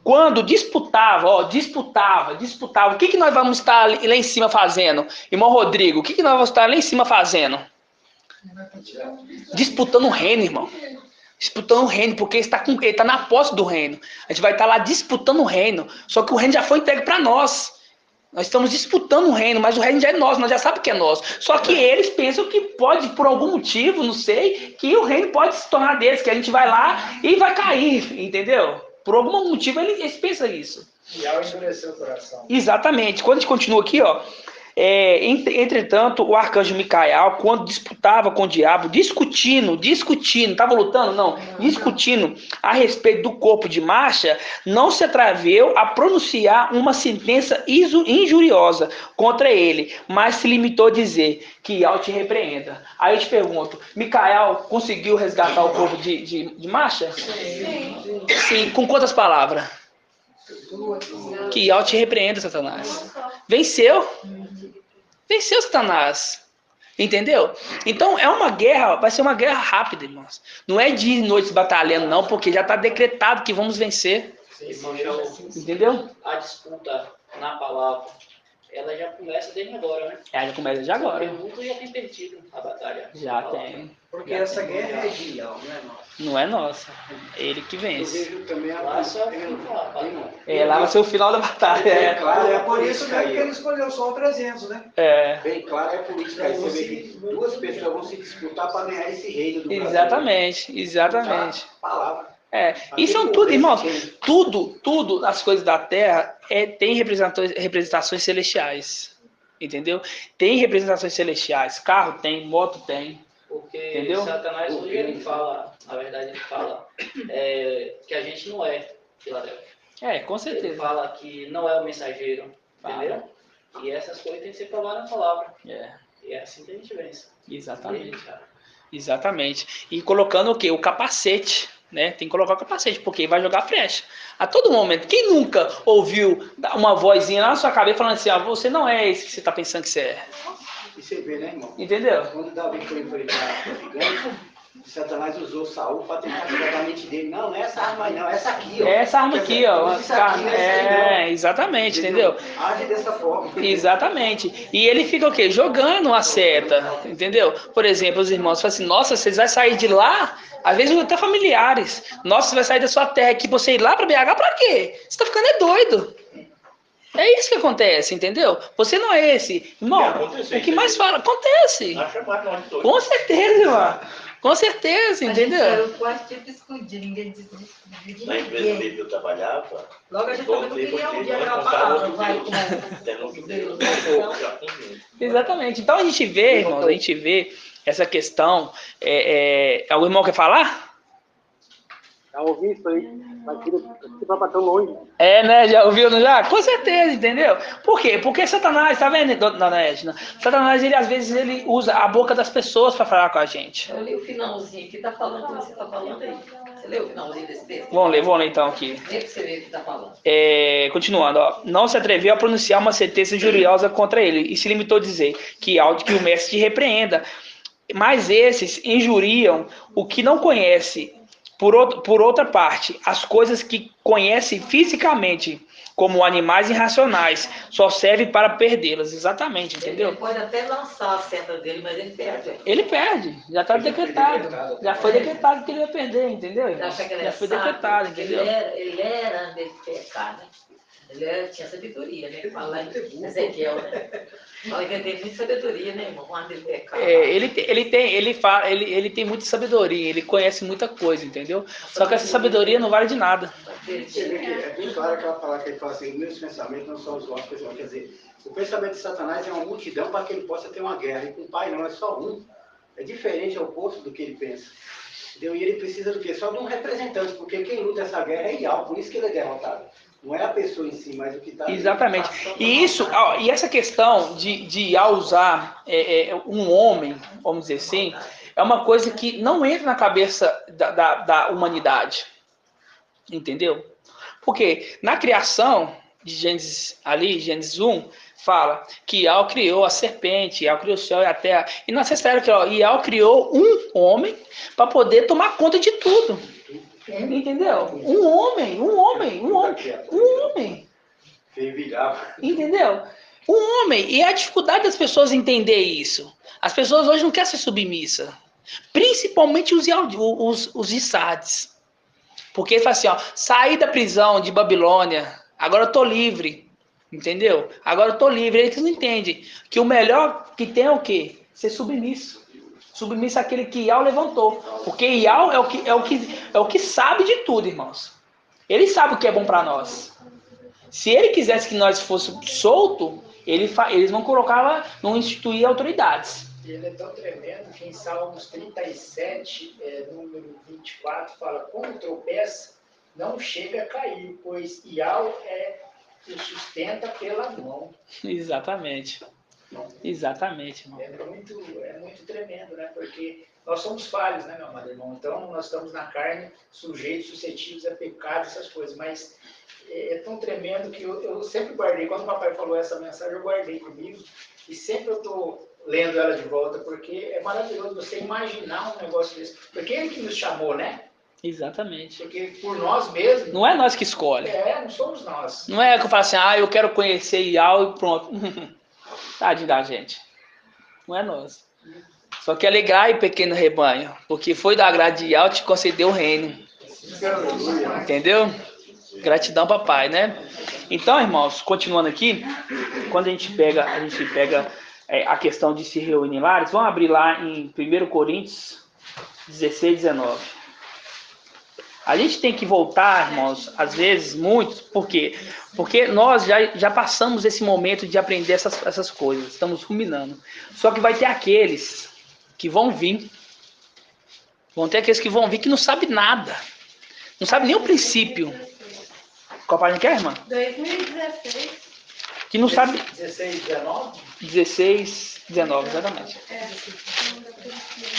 quando disputava, o que nós vamos estar lá em cima fazendo? Irmão Rodrigo, o que nós vamos estar lá em cima fazendo? Disputando o reino, irmão. Disputando o reino, porque ele está na posse do reino. A gente vai estar lá disputando o reino, só que o reino já foi entregue para nós. Nós estamos disputando o reino, mas o reino já é nosso, nós já sabemos que é nosso. Só que eles pensam que pode, por algum motivo, não sei, que o reino pode se tornar deles, que a gente vai lá e vai cair, entendeu? Por algum motivo eles pensam isso. E ao endurecer o coração. Exatamente. Quando a gente continua aqui, entretanto, o arcanjo Micael, quando disputava com o diabo, discutindo, estava lutando? Não, discutindo a respeito do corpo de Marcha, não se atreveu a pronunciar uma sentença injuriosa contra ele, mas se limitou a dizer que Yahweh te repreenda. Aí eu te pergunto, Micael conseguiu resgatar o corpo de Marcha? Sim. Com quantas palavras? Que Yahweh te repreenda, Satanás. Venceu. Venceu Satanás. Entendeu? Então é uma guerra, vai ser uma guerra rápida, irmãos. Não é dia e noite batalhando, não, porque já está decretado que vamos vencer. Entendeu? A disputa na palavra, ela já começa desde agora, né? Já começa desde agora. Porque muitos já tem perdido a batalha. Já tem. Porque essa guerra é de Yahweh, não é nossa. Não é nossa. É ele que vence. Eu vejo também Lá só lá vai ser o final da batalha. Claro, é por isso que ele escolheu só o 300, né? Bem claro, é por isso que aí você vê que 2 pessoas vão se disputar para ganhar esse reino do Brasil. Exatamente. Palavra. E são tudo, irmãos, tudo as coisas da terra tem representações celestiais, entendeu? Tem representações celestiais, carro tem, moto tem, porque entendeu? Satanás hoje ele fala, na verdade ele fala que a gente não é Filadélfia. Com certeza. Ele fala que não é o mensageiro, entendeu? E essas coisas têm que ser provadas na palavra. E é assim que a gente vence. Exatamente. E colocando o quê? O capacete, né? Tem que colocar o capacete, porque vai jogar flecha. A todo momento. Quem nunca ouviu uma vozinha lá na sua cabeça falando assim, você não é esse que você está pensando que você é. E você vê, né, irmão? Entendeu? Quando Davi foi enfrentar o gigante, Satanás usou Saul para tentar tirar da mente dele. Não é essa arma aí, não, é essa aqui, ó. É essa arma aqui, ó. Exatamente, entendeu? Age dessa forma. Exatamente. E ele fica o quê? Jogando a seta, entendeu? Por exemplo, os irmãos falam assim, nossa, vocês vão sair de lá, às vezes até familiares. Nossa, você vai sair da sua terra aqui, você ir lá para BH pra quê? Você tá ficando doido. É isso que acontece, entendeu? Você não é esse. Irmão, o que mais fala? Acontece. Com certeza, irmão. Com certeza, entendeu? Era o quarto tipo escondido, ninguém descobriu. Na empresa que eu trabalhava, logo a gente também não queria ouvir aquela palavra, vai com Exatamente. Então a gente vê, irmãos, a gente vê essa questão. O irmão quer falar? Já ouvi isso aí, mas que vai bater longe. Né? Já ouviu, não já? Com certeza, entendeu? Por quê? Porque Satanás, tá vendo, dona Edna? Satanás, ele às vezes, ele usa a boca das pessoas para falar com a gente. Eu li o finalzinho aqui, tá falando o que você tá falando aí. Você leu o finalzinho desse texto? Vamos ler então aqui. Lê pra você ver o que tá falando. Continuando, ó. Não se atreveu a pronunciar uma sentença injuriosa contra ele e se limitou a dizer que o mestre te repreenda. Mas esses injuriam o que não conhece. Por outra parte, as coisas que conhece fisicamente, como animais irracionais, só servem para perdê-las. Exatamente, entendeu? Ele pode até lançar a seta dele, mas ele perde. Ele perde. Já está decretado. Já foi decretado que ele vai perder, entendeu? Já foi decretado, entendeu? Ele era antes de pecar, né? Ele tinha sabedoria, né? Fala em Ezequiel, né? Fala que ele tem muita sabedoria, né, irmão? Antes de pecar. Ele tem muita sabedoria, ele conhece muita coisa, entendeu? Só que essa sabedoria não vale de nada. É bem claro aquela palavra que ele fala assim, meus pensamentos não são os vossos pensamentos. Quer dizer, o pensamento de Satanás é uma multidão para que ele possa ter uma guerra. E com o Pai não, é só um. É diferente, é o oposto do que ele pensa. Entendeu? E ele precisa do quê? Só de um representante, porque quem luta essa guerra é Ial, por isso que ele é derrotado. Não é a pessoa em si, mas o que está... Exatamente. E essa questão de usar um homem, vamos dizer assim, é uma coisa que não entra na cabeça da humanidade. Entendeu? Porque na criação de Gênesis 1, fala que Ial criou a serpente, Ial criou o céu e a terra. E na sexta era que Ial criou um homem para poder tomar conta de tudo. Entendeu? Um homem. Entendeu? Um homem. E a dificuldade das pessoas entender isso. As pessoas hoje não querem ser submissas. Principalmente os Issades. Porque ele fala assim, saí da prisão de Babilônia, agora eu tô livre. Entendeu? Agora eu tô livre. Eles não entendem que o melhor que tem é o quê? Ser submisso. Submisso àquele que Ial levantou. Porque Ial é o que sabe de tudo, irmãos. Ele sabe o que é bom para nós. Se ele quisesse que nós fôssemos soltos, eles vão colocar lá, não instituir autoridades. Ele é tão tremendo que em Salmos 37, número 24, fala, como tropeça, não chega a cair, pois Ial o sustenta pela mão. Exatamente. Exatamente, irmão. É muito tremendo, né? Porque nós somos falhos, né, meu amado irmão? Então, nós estamos na carne, sujeitos, suscetíveis a pecado, essas coisas. Mas é tão tremendo que eu sempre guardei. Quando o papai falou essa mensagem, eu guardei comigo. E sempre eu estou lendo ela de volta, porque é maravilhoso você imaginar um negócio desse. Porque ele que nos chamou, né? Exatamente. Porque por nós mesmos... Não é nós que escolhe. Não somos nós. Não é que eu falo assim, eu quero conhecer Ial e pronto. Tadinho da gente. Não é nós. Só que alegrai, pequeno rebanho, porque foi da grade de Ial te concedeu o reino. Entendeu? Gratidão, papai, né? Então, irmãos, continuando aqui, quando a gente pega a questão de se reunir lá, eles vão abrir lá em 1 Coríntios 16, 19. A gente tem que voltar, irmãos, às vezes, muito, por quê? Porque nós já passamos esse momento de aprender essas coisas, estamos ruminando. Só que vai ter aqueles que vão vir, que não sabem nada, não sabem nem o princípio. Qual página que é, irmã? 2016. que não sabe... 16, 19? 16, 19, exatamente.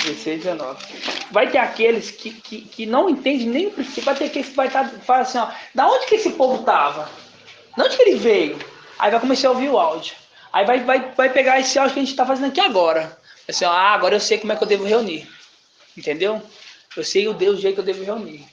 16, 19. Vai ter aqueles que não entendem nem o princípio. Vai ter aqueles que vai falar assim, ó, da onde que esse povo estava? Da onde que ele veio? Aí vai começar a ouvir o áudio. Aí vai pegar esse áudio que a gente está fazendo aqui agora. Assim, ó, agora eu sei como é que eu devo reunir. Entendeu? Eu sei o jeito que eu devo reunir.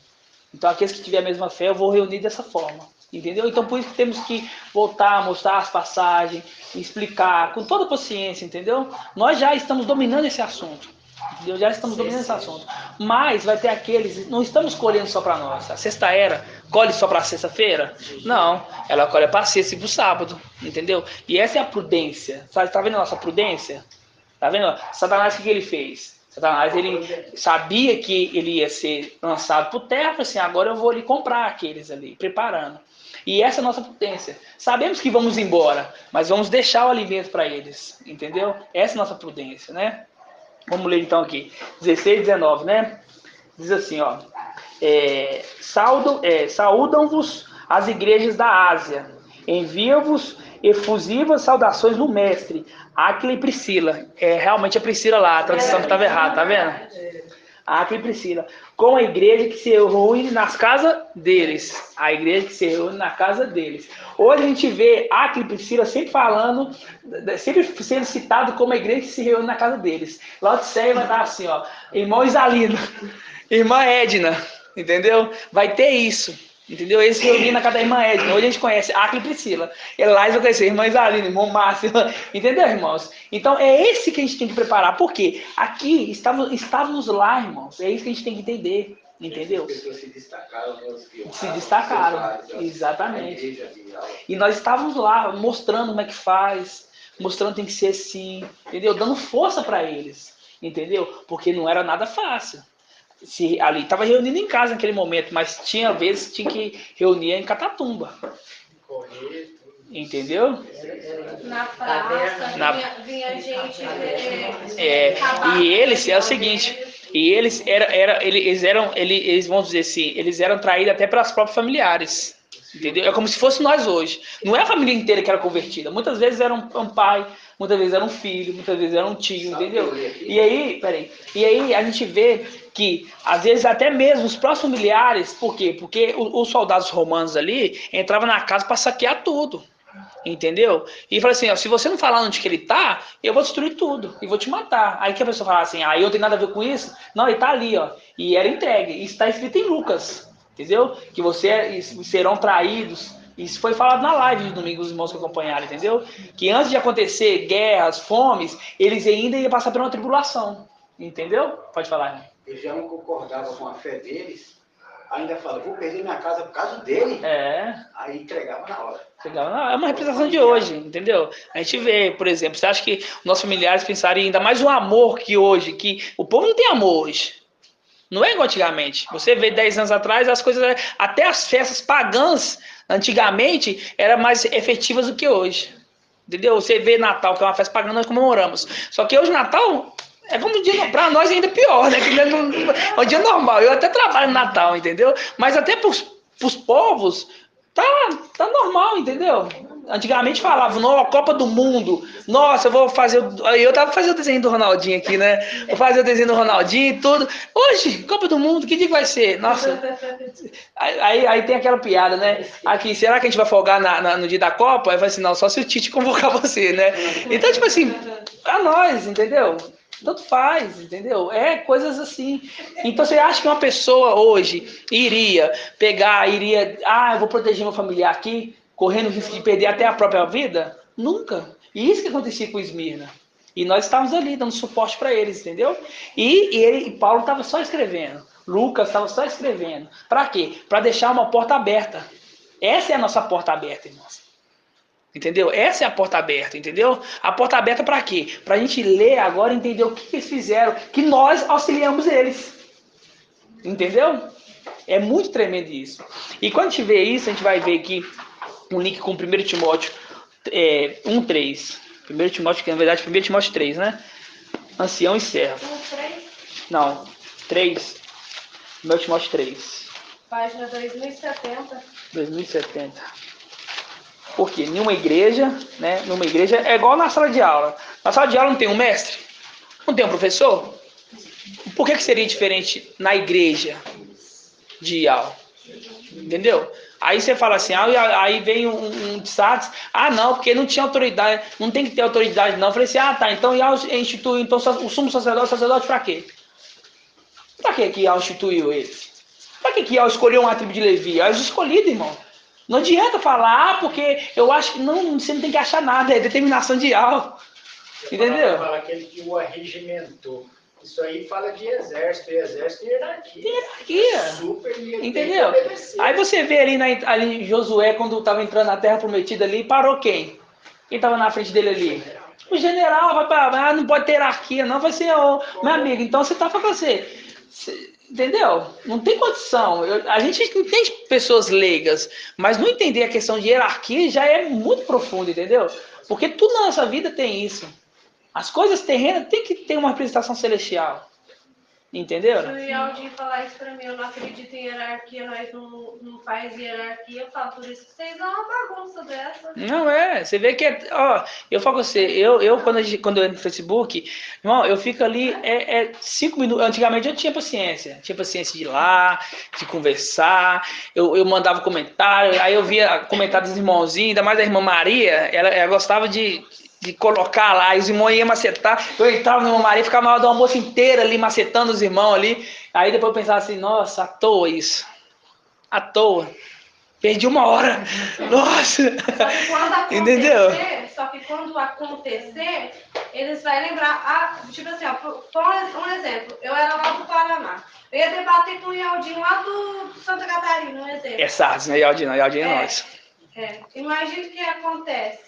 Então aqueles que tiverem a mesma fé, eu vou reunir dessa forma. Entendeu? Então por isso que temos que voltar a mostrar as passagens, explicar com toda a paciência, entendeu? Nós já estamos dominando esse assunto. Entendeu? Já estamos dominando esse assunto. Mas vai ter aqueles, não estamos colhendo só para nós. A sexta era colhe só para sexta-feira? Não, ela colhe para sexta e para o sábado. Entendeu? E essa é a prudência. Está vendo a nossa prudência? Está vendo? Satanás, o que ele fez? Satanás, ele sabia que ele ia ser lançado por terra, assim, agora eu vou ali comprar aqueles ali, preparando. E essa é a nossa prudência. Sabemos que vamos embora, mas vamos deixar o alimento para eles, entendeu? Essa é a nossa prudência, né? Vamos ler então aqui, 16, 19, né? Diz assim, ó, saúdam-vos as igrejas da Ásia, envio-vos efusivas saudações do mestre, Áquila e Priscila. Realmente a Priscila lá, a tradução que estava errada, tá vendo? Áquila e Priscila. Com a igreja que se reúne nas casas deles. A igreja que se reúne na casa deles. Hoje a gente vê Áquila e Priscila sempre falando, sempre sendo citado como a igreja que se reúne na casa deles. Laodiceia vai estar assim, ó, irmão Isalino, irmã Edna, entendeu? Vai ter isso. Entendeu? Eles se reuniram na casa da irmã Edna. Hoje a gente conhece Áquila e Priscila. Elais vai conhecer irmã Isalina, irmão Márcio. Entendeu, irmãos? Então é esse que a gente tem que preparar. Por quê? Aqui estávamos lá, irmãos. É isso que a gente tem que entender. Entendeu? As pessoas se destacaram, né? Se destacaram. Exatamente. E nós estávamos lá mostrando como é que faz. Mostrando que tem que ser assim. Entendeu? Dando força para eles. Entendeu? Porque não era nada fácil. Se ali estava reunindo em casa naquele momento, mas tinha vezes que tinha que reunir em Catatumba. Entendeu? Na praça, vinha gente. E eles é o seguinte, e eles eles vão dizer assim, eles eram traídos até pelas próprias familiares. Entendeu? É como se fosse nós hoje. Não é a família inteira que era convertida. Muitas vezes era um pai, muitas vezes era um filho, muitas vezes era um tio, entendeu? E aí a gente vê que, às vezes, até mesmo os próprios familiares, por quê? Porque os soldados romanos ali entravam na casa para saquear tudo. Entendeu? E fala assim, ó, se você não falar onde que ele tá, eu vou destruir tudo e vou te matar. Aí que a pessoa fala assim, eu tenho nada a ver com isso? Não, ele tá ali, ó. E era entregue. Isso está escrito em Lucas. Entendeu? Que vocês serão traídos. Isso foi falado na live de domingo, os irmãos que acompanharam, entendeu? Que antes de acontecer guerras, fomes, eles ainda iam passar por uma tribulação. Entendeu? Pode falar, irmão. Eu já não concordava com a fé deles. Ainda fala, vou perder minha casa por causa dele. Aí entregava na hora. É uma representação de hoje, entendeu? A gente vê, por exemplo, você acha que nossos familiares pensariam ainda mais o amor que hoje, que o povo não tem amor hoje. Não é igual antigamente. Você vê 10 anos atrás, as coisas, até as festas pagãs, antigamente, eram mais efetivas do que hoje. Entendeu? Você vê Natal, que é uma festa pagã, nós comemoramos. Só que hoje Natal é como um dia, pra nós ainda pior, né? Que é um dia normal. Eu até trabalho no Natal, entendeu? Mas até pros povos, tá normal, entendeu? Antigamente falavam, não, Copa do Mundo, nossa, eu vou fazer, eu tava fazendo o desenho do Ronaldinho aqui, né? Vou fazer o desenho do Ronaldinho e tudo. Hoje, Copa do Mundo, que dia que vai ser? Nossa, aí tem aquela piada, né? Aqui, será que a gente vai folgar no dia da Copa? Aí vai assim, não, só se o Tite convocar você, né? Então, tipo assim, pra nós, entendeu? Tanto faz, entendeu? É coisas assim. Então você acha que uma pessoa hoje iria, eu vou proteger meu familiar aqui, correndo o risco de perder até a própria vida? Nunca. E isso que acontecia com Esmirna. E nós estávamos ali dando suporte para eles, entendeu? E Paulo estava só escrevendo. Lucas estava só escrevendo. Para quê? Para deixar uma porta aberta. Essa é a nossa porta aberta, irmãos. Entendeu? Essa é a porta aberta, entendeu? A porta aberta para quê? Para a gente ler agora e entender o que eles fizeram, que nós auxiliamos eles. Entendeu? É muito tremendo isso. E quando a gente vê isso, a gente vai ver aqui um link com 1 Timóteo 1:3. 1 Timóteo, que na verdade 1 Timóteo 3, né? Ancião e servo. não, 3. 1 Timóteo 3. Página 2070. 2070. Porque numa igreja, né? Numa igreja é igual na sala de aula. Na sala de aula não tem um mestre? Não tem um professor? Por que seria diferente na igreja de aula? Entendeu? Aí você fala assim, aí vem um destaque, não, porque não tinha autoridade, não tem que ter autoridade não. Eu falei assim, tá, então Iau instituiu, então o sumo sacerdote para quê? Para que Iau instituiu eles? Para que Iau escolheu uma tribo de Levi? É os escolhidos, irmão. Não adianta falar, porque eu acho que não, você não tem que achar nada, é determinação de Iau. Entendeu? Fala aquele que o arregimentou. Isso aí fala de exército, e exército e hierarquia. Hierarquia. Super, entendeu? Aí você vê ali em Josué, quando estava entrando na terra prometida ali, parou quem? Quem estava na frente dele ali? O general. Vai para, não pode ter hierarquia, não. Vai ser, meu amigo, então você está falando assim. Entendeu? Não tem condição. A gente entende pessoas leigas, mas não entender a questão de hierarquia já é muito profundo, entendeu? Porque tudo na nossa vida tem isso. As coisas terrenas tem que ter uma representação celestial. Entendeu? Se o Yaldinho falar isso pra mim, eu não acredito em hierarquia, nós não faz hierarquia, eu falo, por isso que vocês dão uma bagunça dessa. Não você vê que eu falo com você, quando eu entro no Facebook, irmão, eu fico ali 5 minutos, antigamente eu tinha paciência de ir lá, de conversar, eu mandava comentário, aí eu via comentários dos irmãozinhos, ainda mais a irmã Maria, ela gostava de colocar lá, os irmãos iam macetar, eu entrava no irmão Maria, ficava na hora do almoço inteiro ali, macetando os irmãos ali, aí depois eu pensava assim, nossa, à toa isso, à toa, perdi 1 hora, nossa, entendeu? Só que quando acontecer, eles vão lembrar, tipo assim, um exemplo, eu era lá do Paraná, eu ia debater com o Yaldinho lá do Santa Catarina, um exemplo. É Sardes, né, Yaldinho? Não, Yaldinho é nós. Imagina o que acontece,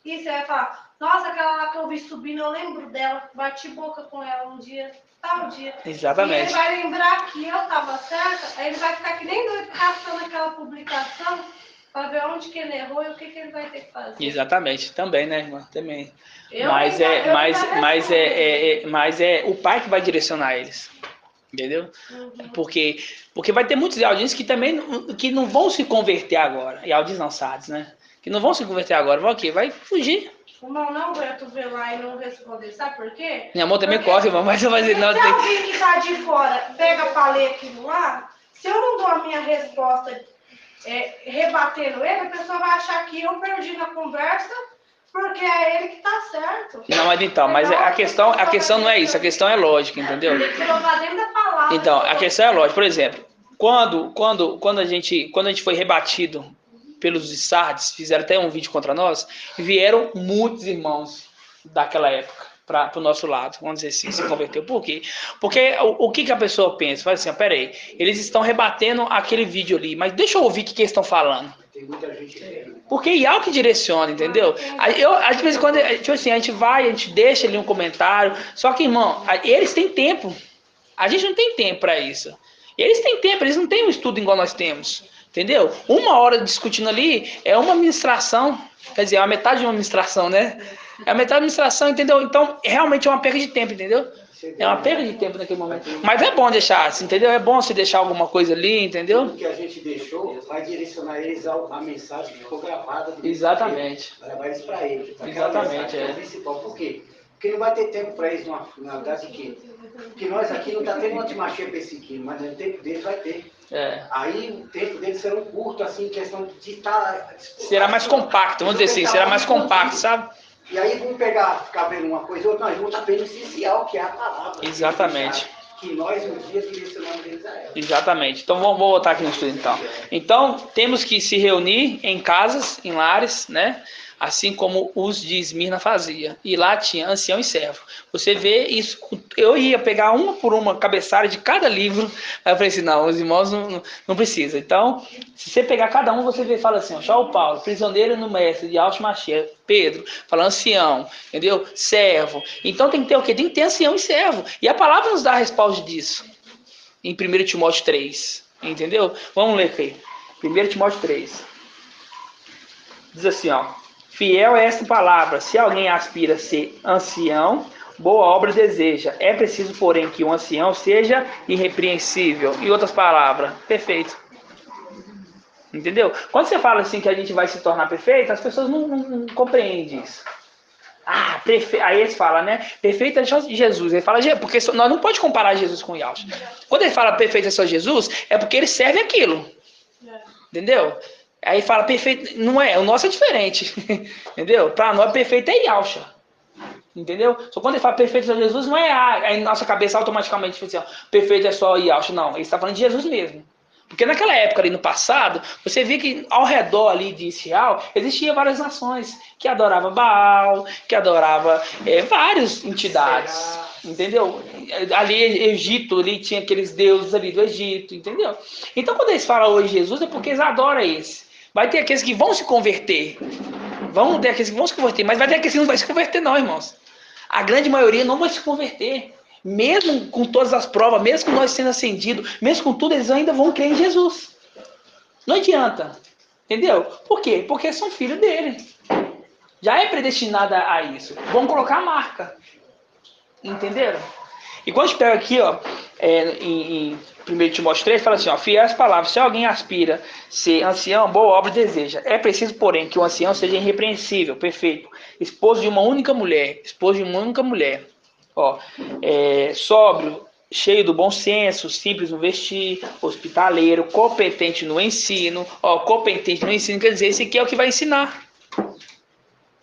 e você vai falar, nossa, aquela lá que eu vi subindo, eu lembro dela, bati boca com ela um dia, tal dia. Exatamente. E ele vai lembrar que eu tava certa, aí ele vai ficar que nem doido caçando aquela publicação para ver onde que ele errou e o que ele vai ter que fazer. Exatamente, também, né, irmã? Também. Mas é o pai que vai direcionar eles. Entendeu? Porque vai ter muitos Yaldins que também que não vão se converter agora. Yaldins não, Sardes, né? Que não vão se converter agora. Vai o quê? Vai fugir. O irmão não aguenta ver lá e não responder. Sabe por quê? Minha mão também corre, irmão, mas eu vou dizer, não. Se alguém que tá de fora pega pra ler aquilo lá, se eu não dou a minha resposta rebatendo ele, a pessoa vai achar que eu perdi na conversa porque é ele que tá certo. Não, mas então, a questão não é isso, a questão é lógica, entendeu? Tem que provar dentro da palavra. Então, a questão é lógica. Por exemplo, quando a gente foi rebatido pelos Sardes, fizeram até um vídeo contra nós, vieram muitos irmãos daquela época para o nosso lado, vamos dizer assim, se converteu. Por quê? Porque o que a pessoa pensa? Fala assim, peraí, eles estão rebatendo aquele vídeo ali, mas deixa eu ouvir o que eles estão falando. Tem muita gente que... Porque é o que direciona, entendeu? Às vezes, quando tipo assim, a gente deixa ali um comentário, só que, irmão, eles têm tempo. A gente não tem tempo para isso. Eles têm tempo, eles não têm um estudo igual nós temos. Entendeu? 1 hora discutindo ali é uma ministração, quer dizer, é a metade de uma ministração, né? É a metade da administração, entendeu? Então, realmente é uma perda de tempo, entendeu? É uma perda de tempo naquele momento. Mas é bom deixar assim, entendeu? É bom você deixar alguma coisa ali, entendeu? Tudo que a gente deixou vai direcionar eles à mensagem que ficou gravada. Exatamente. Vai levar eles para eles. Exatamente, é o principal. Por quê? Porque não vai ter tempo para eles na data que... Porque nós aqui não está tendo uma timachia para esse aqui, mas no tempo deles vai ter. Aí o tempo deles será curto, assim, questão de estar... Será mais compacto, vamos dizer assim, será mais compacto, sabe? E aí vamos ficar vendo uma coisa ou outra, nós vamos estar vendo o essencial, que é a palavra. Exatamente. Que nós, nos dias, direcionamos eles a ela. Exatamente. Então, vamos voltar aqui no estudo, então. Então, temos que se reunir em casas, em lares, né? Assim como os de Esmirna fazia. E lá tinha ancião e servo. Você vê isso. Eu ia pegar uma por uma cabeçalha de cada livro. Aí eu falei assim, não, os irmãos não precisam. Então, se você pegar cada um, você vê, fala assim, ó, João Paulo, prisioneiro no mestre de Alto Machia. Pedro, fala ancião, entendeu? Servo. Então tem que ter o quê? Tem que ter ancião e servo. E a palavra nos dá a respaldo disso. Em 1 Timóteo 3. Entendeu? Vamos ler aqui. 1 Timóteo 3. Diz assim, ó. Fiel é esta palavra. Se alguém aspira a ser ancião, boa obra deseja. É preciso, porém, que um ancião seja irrepreensível. Em outras palavras, perfeito. Entendeu? Quando você fala assim que a gente vai se tornar perfeito, as pessoas não compreendem isso. Aí eles falam, né? Perfeito é só Jesus. Ele fala, porque nós não podemos comparar Jesus com Yahshua. Quando ele fala perfeito é só Jesus, é porque ele serve aquilo. Entendeu? Aí fala perfeito, não é, o nosso é diferente. Entendeu? Para nós, perfeito é Yahshua. Entendeu? Só quando ele fala perfeito é só Jesus, não é aí nossa cabeça automaticamente fica assim, ó, perfeito é só Yahshua. Não, ele está falando de Jesus mesmo. Porque naquela época ali no passado, você via que ao redor ali de Israel, existiam várias nações que adoravam Baal, que adoravam várias entidades, entendeu? Ali Egito, ali tinha aqueles deuses ali do Egito, entendeu? Então quando eles falam hoje Jesus, é porque eles adoram esse. Vai ter aqueles que vão se converter, vão ter aqueles que vão se converter, mas vai ter aqueles que não vão se converter não, irmãos. A grande maioria não vai se converter. Mesmo com todas as provas, mesmo com nós sendo ascendidos, mesmo com tudo, eles ainda vão crer em Jesus. Não adianta. Entendeu? Por quê? Porque são filhos dele. Já é predestinada a isso. Vão colocar a marca. Entenderam? E quando a gente pega aqui, ó, em 1 Timóteo 3, fala assim, ó, fiéis palavras, se alguém aspira ser ancião, boa obra deseja. É preciso, porém, que o ancião seja irrepreensível, perfeito, esposo de uma única mulher, ó, sóbrio, cheio do bom senso, simples no vestir, hospitaleiro, competente no ensino. Ó, competente no ensino quer dizer, esse aqui é o que vai ensinar.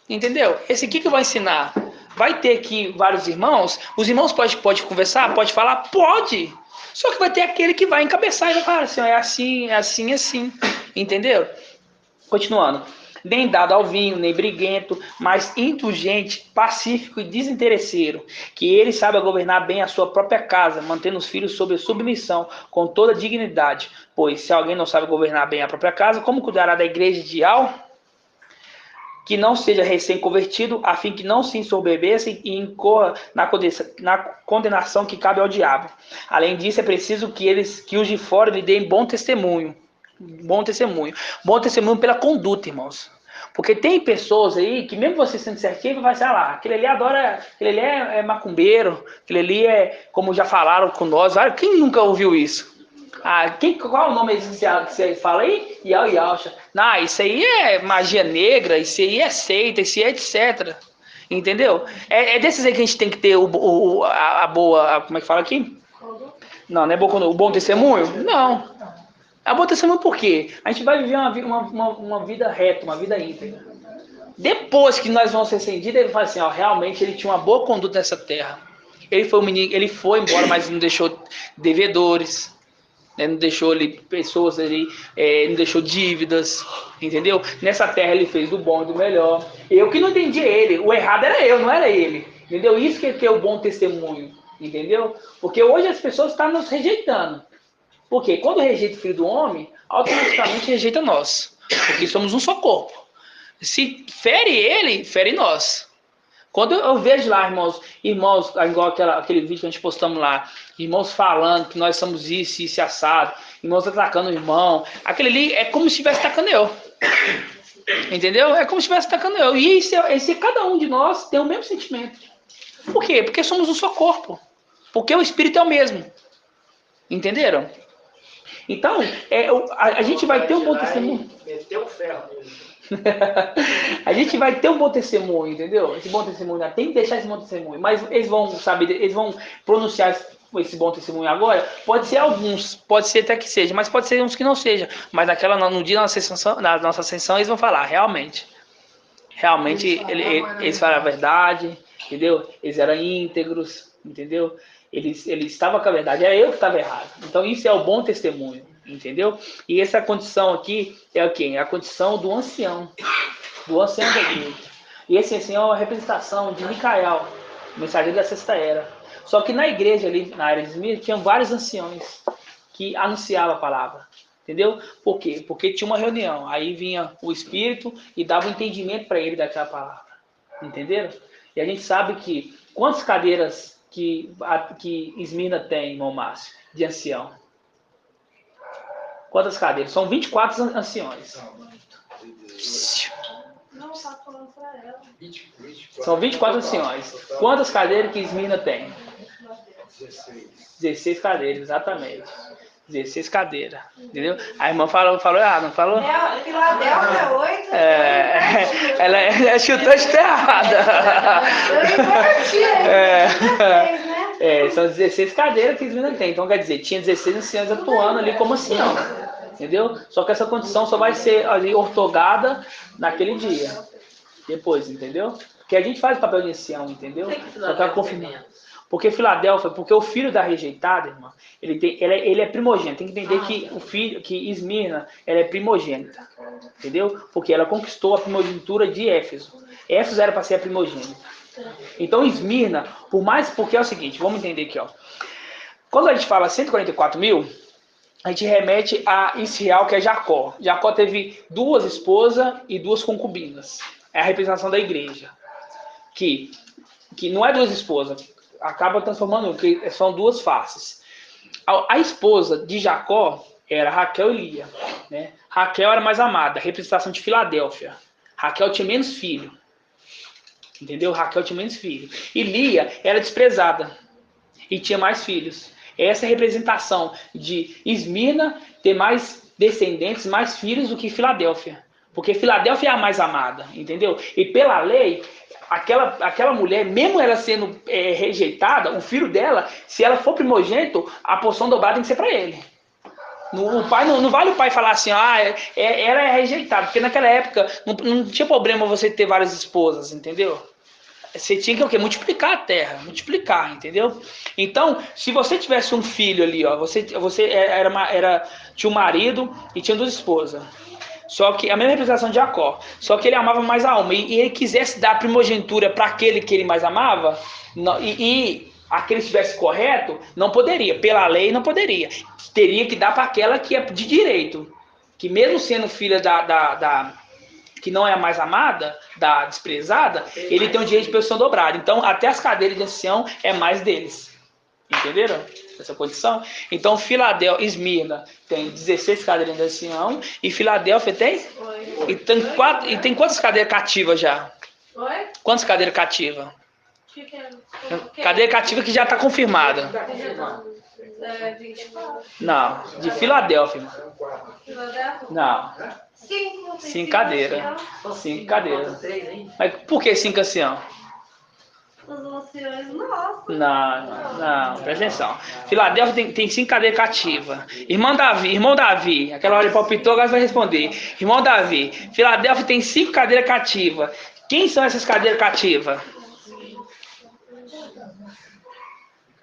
Entendeu? Esse aqui que vai ensinar. Vai ter aqui vários irmãos. Os irmãos podem conversar, pode falar? Pode. Só que vai ter aquele que vai encabeçar e vai falar assim, é assim, é assim, é assim. Entendeu? Continuando. Nem dado ao vinho, nem briguento, mas indulgente, pacífico e desinteresseiro, que ele saiba governar bem a sua própria casa, mantendo os filhos sob submissão, com toda dignidade. Pois, se alguém não sabe governar bem a própria casa, como cuidará da igreja ideal? Que não seja recém-convertido, a fim que não se ensoberbeça e incorra na condenação que cabe ao diabo. Além disso, é preciso que os de fora lhe deem bom testemunho. Bom testemunho pela conduta, irmãos. Porque tem pessoas aí que mesmo você sendo certinho, vai falar, aquele ali adora, aquele ali é macumbeiro, aquele ali é, como já falaram com nós, quem nunca ouviu isso? Qual é o nome que você fala aí? Yahshua. Não, isso aí é magia negra, isso aí é seita, isso aí é etc. Entendeu? É desses aí que a gente tem que ter a boa, como é que fala aqui? Não é o bom testemunho? Não. É bom testemunho por quê? A gente vai viver uma vida reta, uma vida íntegra. Depois que nós vamos ser acendidos, ele fala assim, ó, realmente ele tinha uma boa conduta nessa terra. Ele foi embora, mas não deixou devedores, né? Não deixou pessoas ali, não deixou dívidas, entendeu? Nessa terra ele fez do bom e do melhor. Eu que não entendi ele, o errado era eu, não era ele. Entendeu? Isso que é o bom testemunho, entendeu? Porque hoje as pessoas estão nos rejeitando. Porque quando rejeita o filho do homem, automaticamente rejeita nós. Porque somos um só corpo. Se fere ele, fere nós. Quando eu vejo lá, irmãos, igual aquele vídeo que a gente postamos lá, irmãos falando que nós somos isso e assado, irmãos atacando o irmão, aquele ali é como se estivesse atacando eu. Entendeu? É como se estivesse atacando eu. E esse cada um de nós tem o mesmo sentimento. Por quê? Porque somos um só corpo. Porque o espírito é o mesmo. Entenderam? Então, a gente vai ter um bom testemunho. Meteu o ferro nele. A gente vai ter um bom testemunho, entendeu? Esse bom testemunho, tem que deixar esse bom testemunho. Mas eles vão saber, eles vão pronunciar esse bom testemunho agora. Pode ser alguns, pode ser até que seja, mas pode ser uns que não seja. Mas no dia da nossa ascensão, eles vão falar, realmente eles falaram a verdade, entendeu? Eles eram íntegros, entendeu? Eles estavam com a verdade, era eu que estava errado. Então isso é o bom testemunho, entendeu? E essa condição aqui é o quê? É a condição do ancião da igreja. E esse ancião é uma representação de Micael, o mensageiro da sexta era. Só que na igreja ali, na área de Esmirna, tinha vários anciões que anunciavam a palavra, entendeu? Por quê? Porque tinha uma reunião, aí vinha o Espírito e dava um entendimento para ele daquela palavra, entenderam? E a gente sabe que quantas cadeiras que Esmirna tem, irmão Márcio, de ancião? Quantas cadeiras? São 24 anciões. Não, tá falando pra ela. São 24 anciões. Quantas cadeiras que Esmirna tem? 16 cadeiras, exatamente. 16 cadeiras, entendeu? A irmã falou errado, não falou? Filadélfia 8. Ela chutou errada. São 16 cadeiras que Esmirna tem. Então, quer dizer, tinha 16 anciãos atuando ali como ancião. Entendeu? Só que essa condição só vai ser ali ortogada naquele dia. Depois, entendeu? Porque a gente faz o papel de ancião, entendeu? Só que confirmar. Porque Filadélfia, porque o filho da rejeitada, irmã, ele é primogênito. Tem que entender que o filho, que Esmirna, ela é primogênita. Entendeu? Porque ela conquistou a primogenitura de Éfeso. Éfeso era para ser a primogênita. Então Esmirna, porque é o seguinte, vamos entender aqui, ó. Quando a gente fala 144 mil, a gente remete a Israel, que é Jacó. Jacó teve 2 esposas e 2 concubinas. É a representação da igreja. Que não é 2 esposas, acaba transformando, que são 2 faces. A esposa de Jacó era Raquel e Lia. Né? Raquel era mais amada, representação de Filadélfia. Raquel tinha menos filho. Entendeu? Raquel tinha menos filho. E Lia era desprezada. E tinha mais filhos. Essa é a representação de Esmirna ter mais descendentes, mais filhos do que Filadélfia. Porque Filadélfia é a mais amada. Entendeu? E pela lei, aquela mulher, mesmo ela sendo rejeitada, o filho dela, se ela for primogênito, a porção dobrada tem que ser para ele. O pai, não vale o pai falar assim, ela é rejeitada, porque naquela época não tinha problema você ter várias esposas, entendeu? Você tinha que o quê? Multiplicar a terra, multiplicar, entendeu? Então, se você tivesse um filho ali, ó, você tinha um marido e tinha 2 esposas. Só que a mesma representação de Jacó, só que ele amava mais a uma, e ele quisesse dar primogenitura para aquele que ele mais amava, e aquele estivesse correto, não poderia, pela lei não poderia. Teria que dar para aquela que é de direito, que mesmo sendo filha que não é a mais amada, da desprezada, ele tem um direito de posição dobrada. Então, até as cadeiras de ancião é mais deles. Entenderam? Essa condição? Então, Esmirna tem 16 cadeiras de ancião e Filadélfia tem? E tem quantas cadeiras cativas já? Oi? Quantas cadeiras cativas? Cadeira cativa que já está confirmada. 24. Não, de Filadélfia. Não. 5 cadeiras. 5 cadeiras. Mas por que 5 ancião? Os anciões, nossa. Não, presta atenção. Filadélfia tem 5 cadeiras cativas. Irmão Davi, aquela hora ele palpitou, agora vai responder. Irmão Davi, Filadélfia tem 5 cadeiras cativas. Quem são essas cadeiras cativas?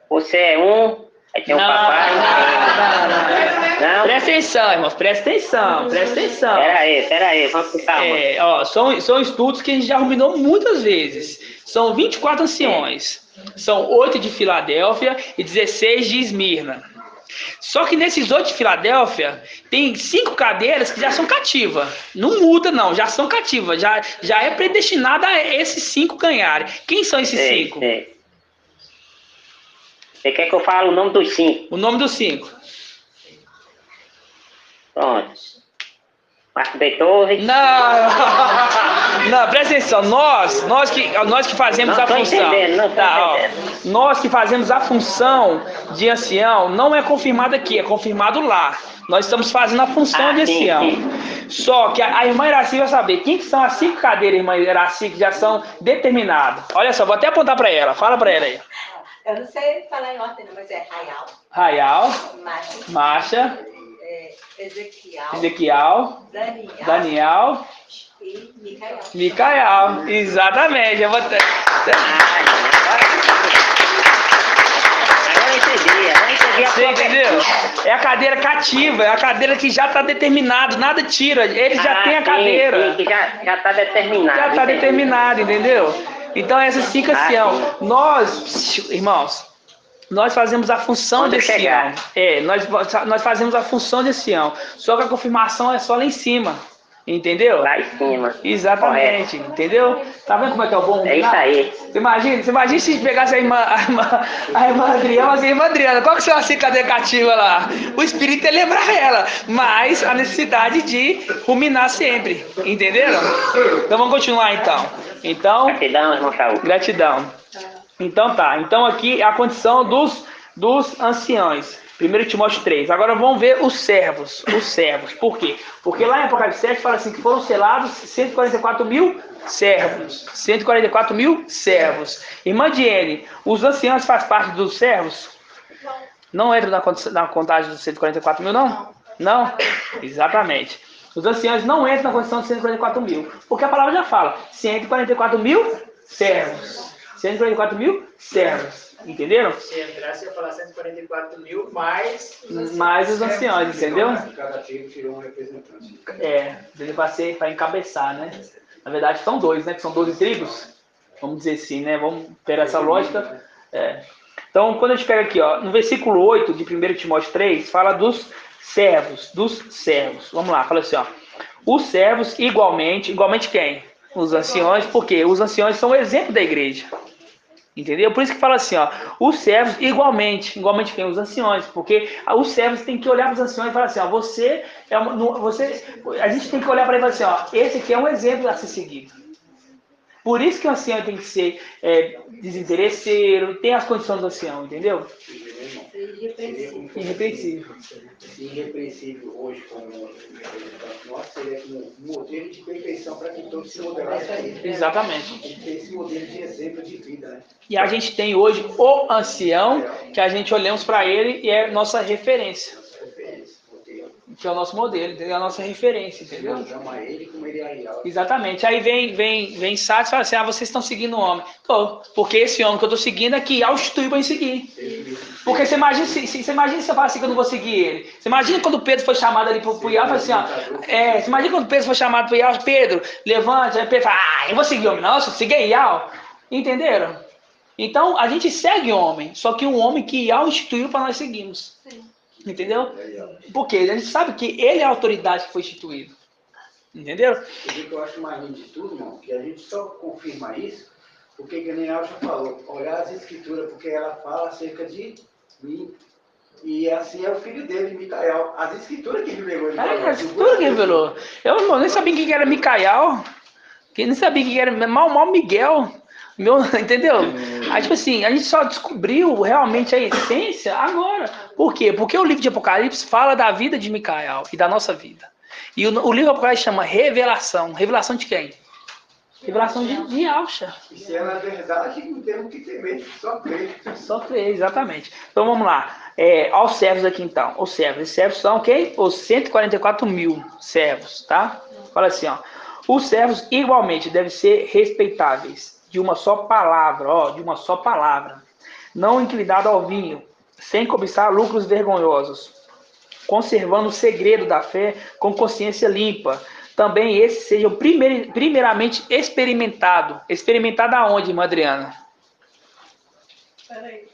Você é um, aí tem um papai. Não. Presta atenção, irmãos, presta atenção. Pera aí, vamos com calma. São estudos que a gente já ruminou muitas vezes. São 24 anciões. São 8 de Filadélfia e 16 de Esmirna. Só que nesses 8 de Filadélfia, tem 5 cadeiras que já são cativas. Não muda, não, já são cativas. Já é predestinada a esses 5 ganharem. Quem são esses 5? Você quer que eu fale o nome dos 5? O nome dos 5. Pronto. Marco Beethoven. Não, presta atenção. Nós que fazemos a função. Nós que fazemos a função de ancião, não é confirmado aqui, é confirmado lá. Nós estamos fazendo a função de ancião. Sim. Só que a irmã Iraci vai saber quem que são as 5 cadeiras, irmã Iraci, que já são determinadas. Olha só, vou até apontar para ela. Fala para ela aí. Eu não sei falar em ordem, mas é Raial. Masha. Ezequiel. Daniel. E Micael. Exatamente. Eu vou Agora eu entendi. Você entendeu? É a cadeira cativa, é a cadeira que já está determinado, nada tira. Ele já tem a cadeira. Sim, já está determinado. Já está determinado, entendeu? Então essas 5 ancião. Nós, irmãos, nós fazemos a função de ancião. Nós fazemos a função de ancião. Só que a confirmação é só lá em cima. Entendeu? Lá em cima. Exatamente. Correto. Entendeu? Tá vendo como é que é o bom? É isso aí. Você imagina se pegasse a irmã Adriana, assim, irmã Adriana, qual que são as 5 cadeiras cativas lá? O espírito ia lembrar ela, mas a necessidade de ruminar sempre. Entenderam? Então vamos continuar então. Gratidão, irmão Saúl. Gratidão. Então tá. Então aqui é a condição dos anciões. 1 Timóteo 3. Agora vamos ver os servos. Os servos. Por quê? Porque lá em Apocalipse 7 fala assim que foram selados 144 mil servos. 144 mil servos. Irmã Diene, os anciãos fazem parte dos servos? Não entram na contagem dos 144 mil, não? Não? Exatamente. Os anciãos não entram na condição de 144 mil. Porque a palavra já fala. 144 mil servos. 144 mil servos. Entenderam? Se entrasse, ia falar 144 mil mais os anciãos, entendeu? Cada tribo tirou um representante. Ele passei para encabeçar, né? Na verdade, são 2, né? Que são 12 tribos. Vamos dizer assim, né? Vamos ter essa lógica. Então, quando a gente pega aqui, ó, no versículo 8 de 1 Timóteo 3, fala dos servos. Vamos lá, fala assim, ó. Os servos, igualmente quem? Os anciões, porque os anciões são o exemplo da igreja. Entendeu? Por isso que fala assim, ó, os servos igualmente quem? Os anciões, porque os servos têm que olhar para os anciões e falar assim, ó, a gente tem que olhar para ele e falar assim, ó, esse aqui é um exemplo a ser seguido. Por isso que o ancião tem que ser desinteresseiro, tem as condições do ancião, entendeu? Irrepreensível. Irrepreensível hoje, como nós, seria um modelo de perfeição para que todos se modelassem a ele. Exatamente. Tem que ter esse modelo de exemplo de vida, né? E a gente tem hoje o ancião, que a gente olhamos para ele e é nossa referência. Que é o nosso modelo, é a nossa referência, entendeu? Chama ele como ele é. Exatamente. Aí vem Sá e fala assim, vocês estão seguindo o homem. Tô, porque esse homem que eu estou seguindo é que institui para me seguir. Porque você imagina se eu falar assim que eu não vou seguir ele. Você imagina quando o Pedro foi chamado ali para o Iau, fala assim, você imagina quando o Pedro foi chamado para o Iau, Pedro, levante, aí Pedro fala, eu vou seguir o homem, não, eu sigo Iau. Entenderam? Então, a gente segue o homem, só que um homem que Iau instituiu para nós seguirmos. Sim. Entendeu? Porque a gente sabe que ele é a autoridade que foi instituído. Entendeu? O que eu acho mais lindo de tudo, irmão, que a gente só confirma isso, porque que nem a já falou, olhar as escrituras, porque ela fala acerca de mim. E assim é o filho dele, Micael. As escrituras que revelou. As escrituras que revelou. Eu nem sabia quem era Micael. Nem sabia quem era mal Miguel. Entendeu? Aí, tipo assim, a gente só descobriu realmente a essência agora. Por quê? Porque o livro de Apocalipse fala da vida de Micael e da nossa vida. E o livro de Apocalipse chama Revelação. Revelação de quem? Revelação de Yahshua. E se ela é verdade, não temos que temer, só crer. Só crer, exatamente. Então vamos lá. Aos servos aqui então. Os servos são quem? Os 144 mil servos, tá? Fala assim, ó. Os servos igualmente devem ser respeitáveis. De uma só palavra, de uma só palavra, não inclinado ao vinho, sem cobiçar lucros vergonhosos, conservando o segredo da fé com consciência limpa. Também esses sejam primeiramente experimentados. Experimentado aonde, irmã Adriana? Peraí.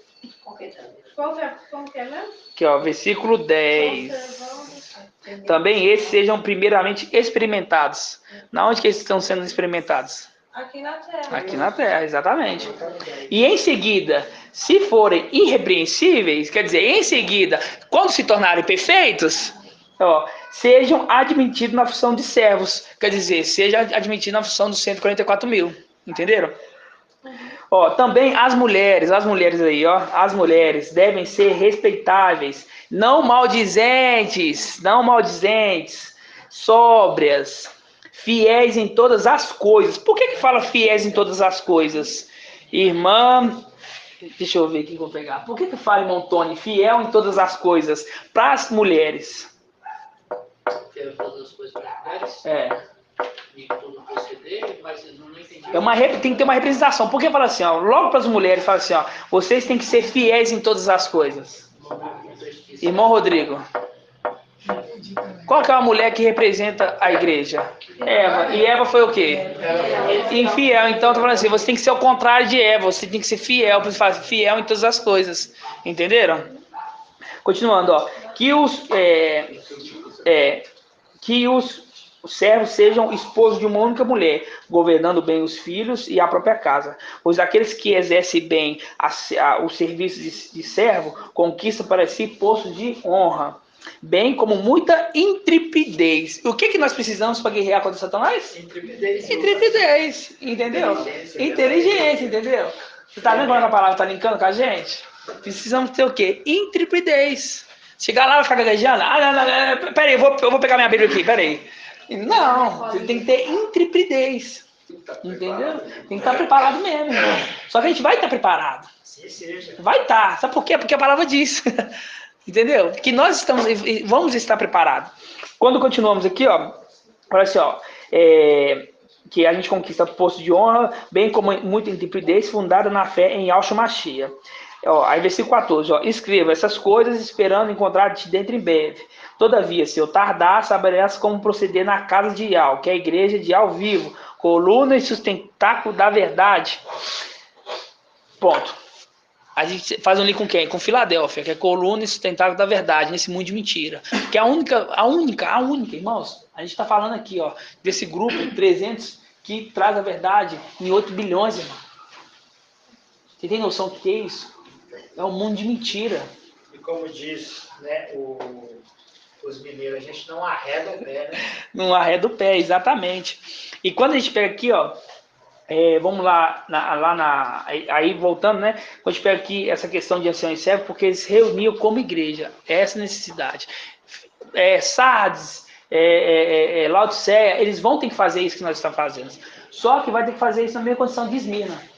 Como que é mesmo? Aqui, ó, versículo 10. Também esses sejam primeiramente experimentados. Na onde que eles estão sendo experimentados? Aqui na Terra. Aqui na Terra, exatamente. E em seguida, se forem irrepreensíveis, quer dizer, em seguida, quando se tornarem perfeitos, sejam admitidos na função de servos. Quer dizer, sejam admitidos na função dos 144 mil. Entenderam? Também as mulheres aí, as mulheres devem ser respeitáveis, não maldizentes, sóbrias, fiéis em todas as coisas. Por que fala fiéis em todas as coisas? Irmã, deixa eu ver aqui que eu vou pegar. Por que fala, irmão Tony, fiel em todas as coisas para as mulheres? Fiel em todas as coisas para as mulheres? De todo proceder, mas eu não entendi. Tem que ter uma representação. Por que fala assim, logo para as mulheres, fala assim, vocês têm que ser fiéis em todas as coisas. Irmão Rodrigo. Qual que é a mulher que representa a igreja? Eva. E Eva foi o quê? Infiel. Então, eu tô falando assim, você tem que ser o contrário de Eva. Você tem que ser fiel. Por isso fala fiel em todas as coisas. Entenderam? Continuando, que os servos sejam esposos de uma única mulher, governando bem os filhos e a própria casa. Pois aqueles que exercem bem o serviço de servo conquistam para si postos de honra, bem como muita intrepidez. O que nós precisamos para guerrear contra Satanás? Intrepidez, entendeu? Inteligência, entendeu? Você está vendo como a palavra está linkando com a gente? Precisamos ter o quê? Intrepidez. Chegar lá e ficar gaguejando. Não, peraí, eu vou pegar minha Bíblia aqui, peraí. Não, você tem que ter intrepidez. Entendeu? Tem que estar preparado mesmo. Irmão. Só que a gente vai estar preparado. Vai estar. Sabe por quê? Porque a palavra diz. Entendeu? Que nós vamos estar preparados. Quando continuamos aqui, ó, olha assim, ó, que a gente conquista posto de honra, bem como muita intrepidez, fundada na fé em Yahshua Mashiach. Ó, aí versículo 14, ó, escreva essas coisas esperando encontrar-te dentro em breve. Todavia, se eu tardar, saberás como proceder na casa de Yahweh, que é a igreja de Yahweh vivo, coluna e sustentáculo da verdade. Ponto. A gente faz um link com quem? Com Filadélfia, que é coluna e sustentáculo da verdade, nesse mundo de mentira. Que é a única, irmãos. A gente está falando aqui, ó, desse grupo, 300, que traz a verdade em 8 bilhões, irmão. Você tem noção do que é isso? É um mundo de mentira. E como diz, né, os mineiros, a gente não arreda o pé, né? Não arreda o pé, exatamente. E quando a gente pega aqui, ó, vamos lá, aí voltando, né? Quando a gente pega aqui essa questão de anciãos e servos, porque eles se reuniam como igreja, essa necessidade. Sardes, Laodiceia, eles vão ter que fazer isso que nós estamos fazendo. Só que vai ter que fazer isso na mesma condição de Esmirna.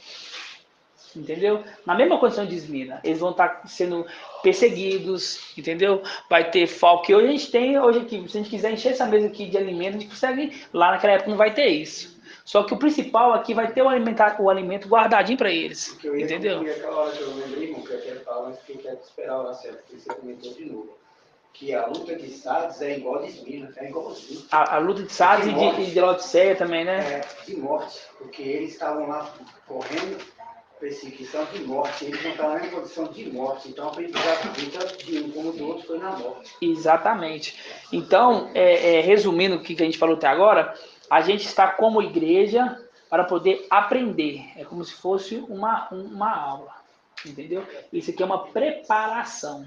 Entendeu? Na mesma condição de Esmirna. Eles vão estar sendo perseguidos, entendeu? Vai ter falta. Que hoje a gente tem, aqui, se a gente quiser encher essa mesa aqui de alimento, a gente consegue. Lá naquela época não vai ter isso. Só que o principal aqui vai ter o alimento guardadinho para eles. Entendeu? Aquela hora que eu lembrei, irmão, que eu quero falar, mas que eu quero esperar o certo, porque você comentou de novo. Que a luta de Sardes é igual de Esmirna, é igualzinho. A luta de Sardes e de Laodiceia também, né? De morte, porque eles estavam lá correndo perseguição de morte, eles não estavam em condição de morte, então a aprendizagem tanto de um como do outro foi na morte. Exatamente. Então, resumindo o que a gente falou até agora, a gente está como igreja para poder aprender. É como se fosse uma aula, entendeu? Isso aqui é uma preparação.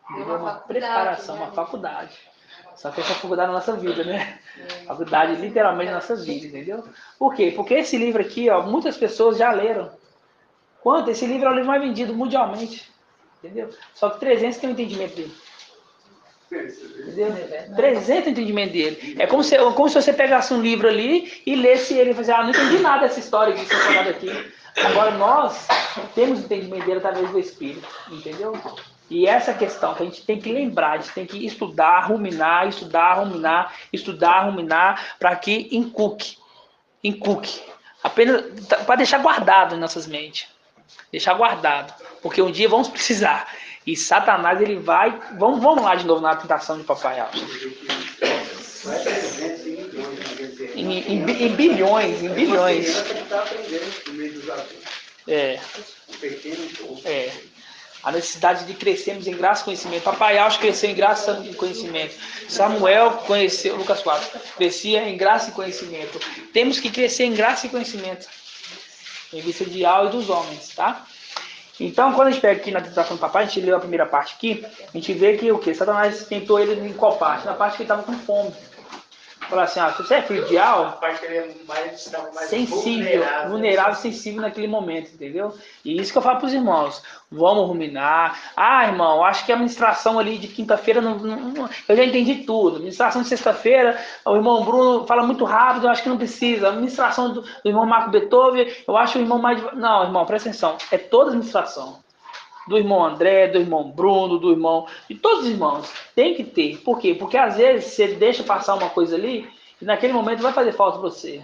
Uma preparação, uma faculdade. Só que essa faculdade na nossa vida, né? Faculdade literalmente na nossa vida, entendeu? Por quê? Porque esse livro aqui, ó, muitas pessoas já leram. Quanto? Esse livro é o livro mais vendido mundialmente. Entendeu? Só que 300 tem o entendimento dele. Entendeu? 300 entendimento dele. É como se você pegasse um livro ali e lesse ele e falasse, não entendi nada dessa história que você falando aqui. Agora nós temos entendimento dele através do Espírito. Entendeu? E essa questão que a gente tem que lembrar, a gente tem que estudar, ruminar, para que inculque. Apenas para deixar guardado em nossas mentes. Deixar guardado. Porque um dia vamos precisar. E Satanás, ele vai... Vamos lá de novo na tentação de Papai Alves. Em bilhões. A necessidade de crescermos em graça e conhecimento. Papai Alves cresceu em graça e conhecimento. Samuel conheceu, Lucas 4, crescia em graça e conhecimento. Temos que crescer em graça e conhecimento. Em vista de Yahweh e dos homens, tá? Então, quando a gente pega aqui na tentação do papai, a gente leu a primeira parte aqui, a gente vê que o quê? Satanás tentou ele em qual parte? Na parte que ele estava com fome. Falar assim, se você é filho de Yahweh, a parte que ele estava mais vulnerável e sensível naquele momento, entendeu? E isso que eu falo para os irmãos. Vamos ruminar. Irmão, acho que a ministração ali de quinta-feira, eu já entendi tudo. Ministração de sexta-feira, o irmão Bruno fala muito rápido, eu acho que não precisa. A ministração do irmão Marco Beethoven, eu acho o irmão mais... Não, irmão, presta atenção. É toda a ministração. Do irmão André, do irmão Bruno, de todos os irmãos. Tem que ter. Por quê? Porque às vezes você deixa passar uma coisa ali e naquele momento vai fazer falta para você.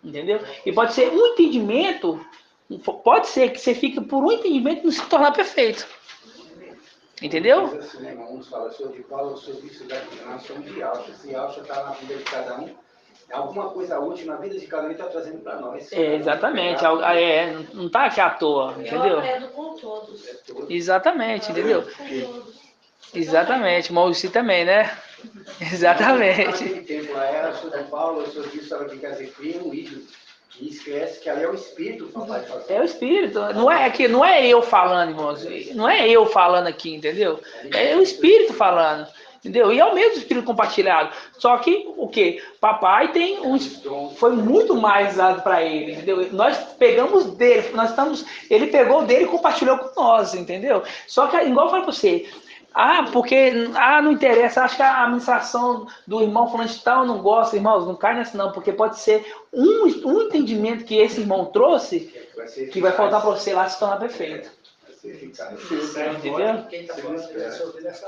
Entendeu? E pode ser um entendimento, pode ser que você fique por um entendimento e não se tornar perfeito. Entendeu? Uns falam, eu sou de Paulo, eu sou disso, nós somos de Alcha. Se Alcha está na vida de cada um, alguma coisa útil na vida de cada um está trazendo para nós. Exatamente. Não está aqui à toa, entendeu? Eu aprendo com todos. Exatamente, entendeu? Exatamente. Maurício também, né? Exatamente. Naquele tempo lá, eu sou de Paulo, eu sou disso, ela que quer dizer, cria um ídolo. E esquece que ali é o Espírito, papai. É o Espírito. Não é eu falando, irmãos. Não é eu falando aqui, entendeu? É o Espírito falando. Entendeu? E é o mesmo Espírito compartilhado. Só que, o quê? Papai tem foi muito mais dado para ele, entendeu? Nós pegamos dele, ele pegou dele e compartilhou com nós, entendeu? Só que, igual eu falo para você, Porque não interessa, acho que a administração do irmão fulano de tal não gosta, irmãos, não cai nessa não, porque pode ser um entendimento que esse irmão trouxe que vai faltar para você lá se tornar perfeito. Entendeu?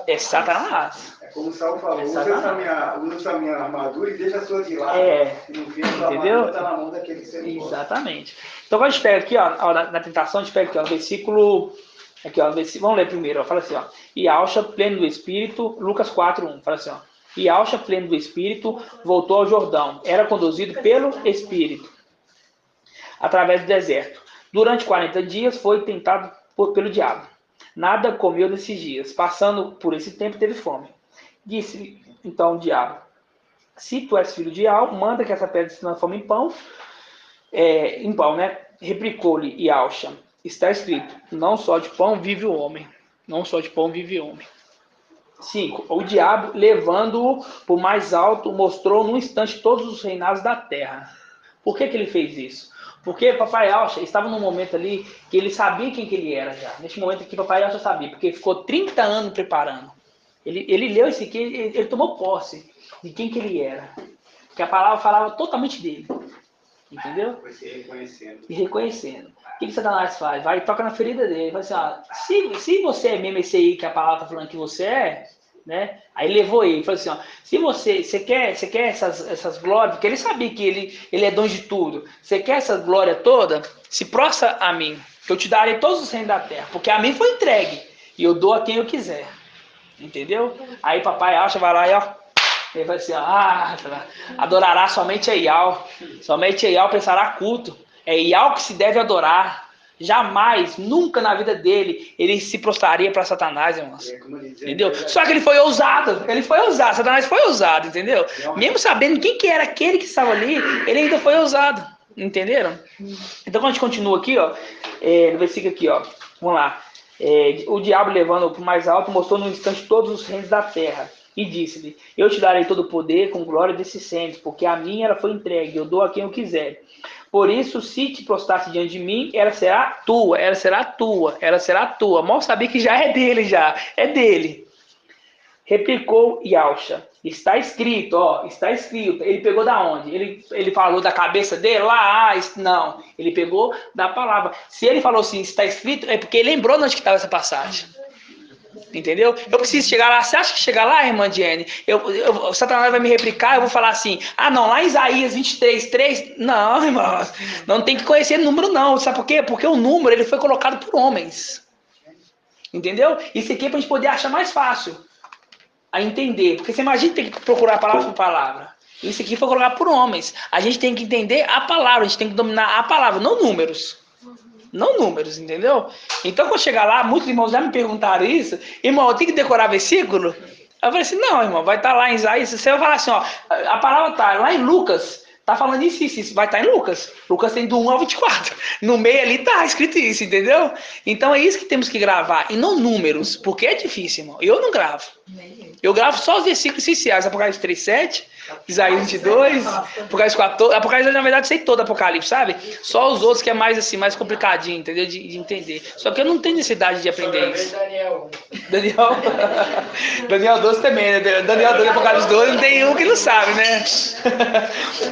É Satanás. É como o Saul falou, usa a minha armadura e deixa a sua de lado. Entendeu? Está na mão daquele que você não Exatamente. Então quando a gente pega aqui, ó, na tentação, a gente pega aqui, ó, no versículo. Aqui, ó, vamos ler primeiro, ó, fala assim, ó. E Alcha, pleno do Espírito, Lucas 4:1, fala assim, ó. E Alcha, pleno do Espírito, voltou ao Jordão. Era conduzido pelo Espírito, através do deserto. Durante 40 dias foi tentado pelo diabo. Nada comeu nesses dias. Passando por esse tempo, teve fome. Disse então o diabo: se tu és filho de Al, manda que essa pedra se transforme em pão. Né? Replicou-lhe Yalcha: está escrito, não só de pão vive o homem. Não só de pão vive o homem. 5. O diabo, levando-o por mais alto, mostrou num instante todos os reinados da terra. Por que ele fez isso? Porque papai Yalcha estava num momento ali que ele sabia quem que ele era já. Neste momento aqui, papai Yalcha sabia, porque ele ficou 30 anos preparando. Ele leu isso aqui, ele tomou posse de quem que ele era. Porque a palavra falava totalmente dele. Entendeu? E reconhecendo. O que Satanás faz? Vai e toca na ferida dele. Fala assim, se você é mesmo esse aí que a palavra está falando que você é, né? Aí levou ele. Falou assim, se você quer essas glórias, porque ele sabia que ele é dono de tudo. Você quer essa glória toda? Se prostra a mim, que eu te darei todos os reinos da terra. Porque a mim foi entregue. E eu dou a quem eu quiser. Entendeu? Aí papai acha, vai lá e ele vai assim, adorará somente a Ial. Somente a Ial prestará culto. É Ial que se deve adorar. Jamais, nunca na vida dele, ele se prostraria para Satanás, irmãos. Entendeu? Só que ele foi ousado. Satanás foi ousado, entendeu? Mesmo sabendo quem que era aquele que estava ali, ele ainda foi ousado. Entenderam? Então, quando a gente continua aqui, ó, no versículo aqui, ó, vamos lá. O diabo, levando-o para o mais alto, mostrou no instante todos os reinos da terra. E disse-lhe: eu te darei todo o poder com glória desses reinos, porque a mim ela foi entregue, eu dou a quem eu quiser. Por isso, se te prostrasse diante de mim, ela será tua. Mal sabia que já é dele, é dele. Replicou Yalcha: está escrito, está escrito. Ele pegou da onde? Ele falou da cabeça dele? Não. Ele pegou da palavra. Se ele falou assim, está escrito, é porque ele lembrou de onde estava essa passagem. Entendeu? Eu preciso chegar lá. Você acha que chegar lá, irmã Jenny, Satanás vai me replicar, eu vou falar assim, não, lá em Isaías 23:3, não, irmãos, não tem que conhecer número não, sabe por quê? Porque o número, ele foi colocado por homens, entendeu? Isso aqui é para a gente poder achar mais fácil a entender, porque você imagina ter que procurar palavra por palavra, isso aqui foi colocado por homens, a gente tem que entender a palavra, a gente tem que dominar a palavra, não números. Não números, entendeu? Então, quando chegar lá, muitos irmãos já me perguntaram isso. Irmão, eu tenho que decorar versículo? Eu falei assim, não, irmão, vai estar lá em Isaías. Você vai falar assim, a palavra está lá em Lucas. Está falando isso. Vai estar em Lucas. Lucas tem do 1 ao 24. No meio ali está escrito isso, entendeu? Então, é isso que temos que gravar. E não números, porque é difícil, irmão. Eu não gravo. Eu gravo só os versículos essenciais. Apocalipse 3:7, Isaías 22, Apocalipse 14. Apocalipse, na verdade, sei todo Apocalipse, sabe? Só os outros que é mais assim, mais complicadinho, entendeu? De entender. Só que eu não tenho necessidade de aprender isso. Daniel 12 também, né? Daniel 12 Apocalipse 12, não tem um que não sabe, né?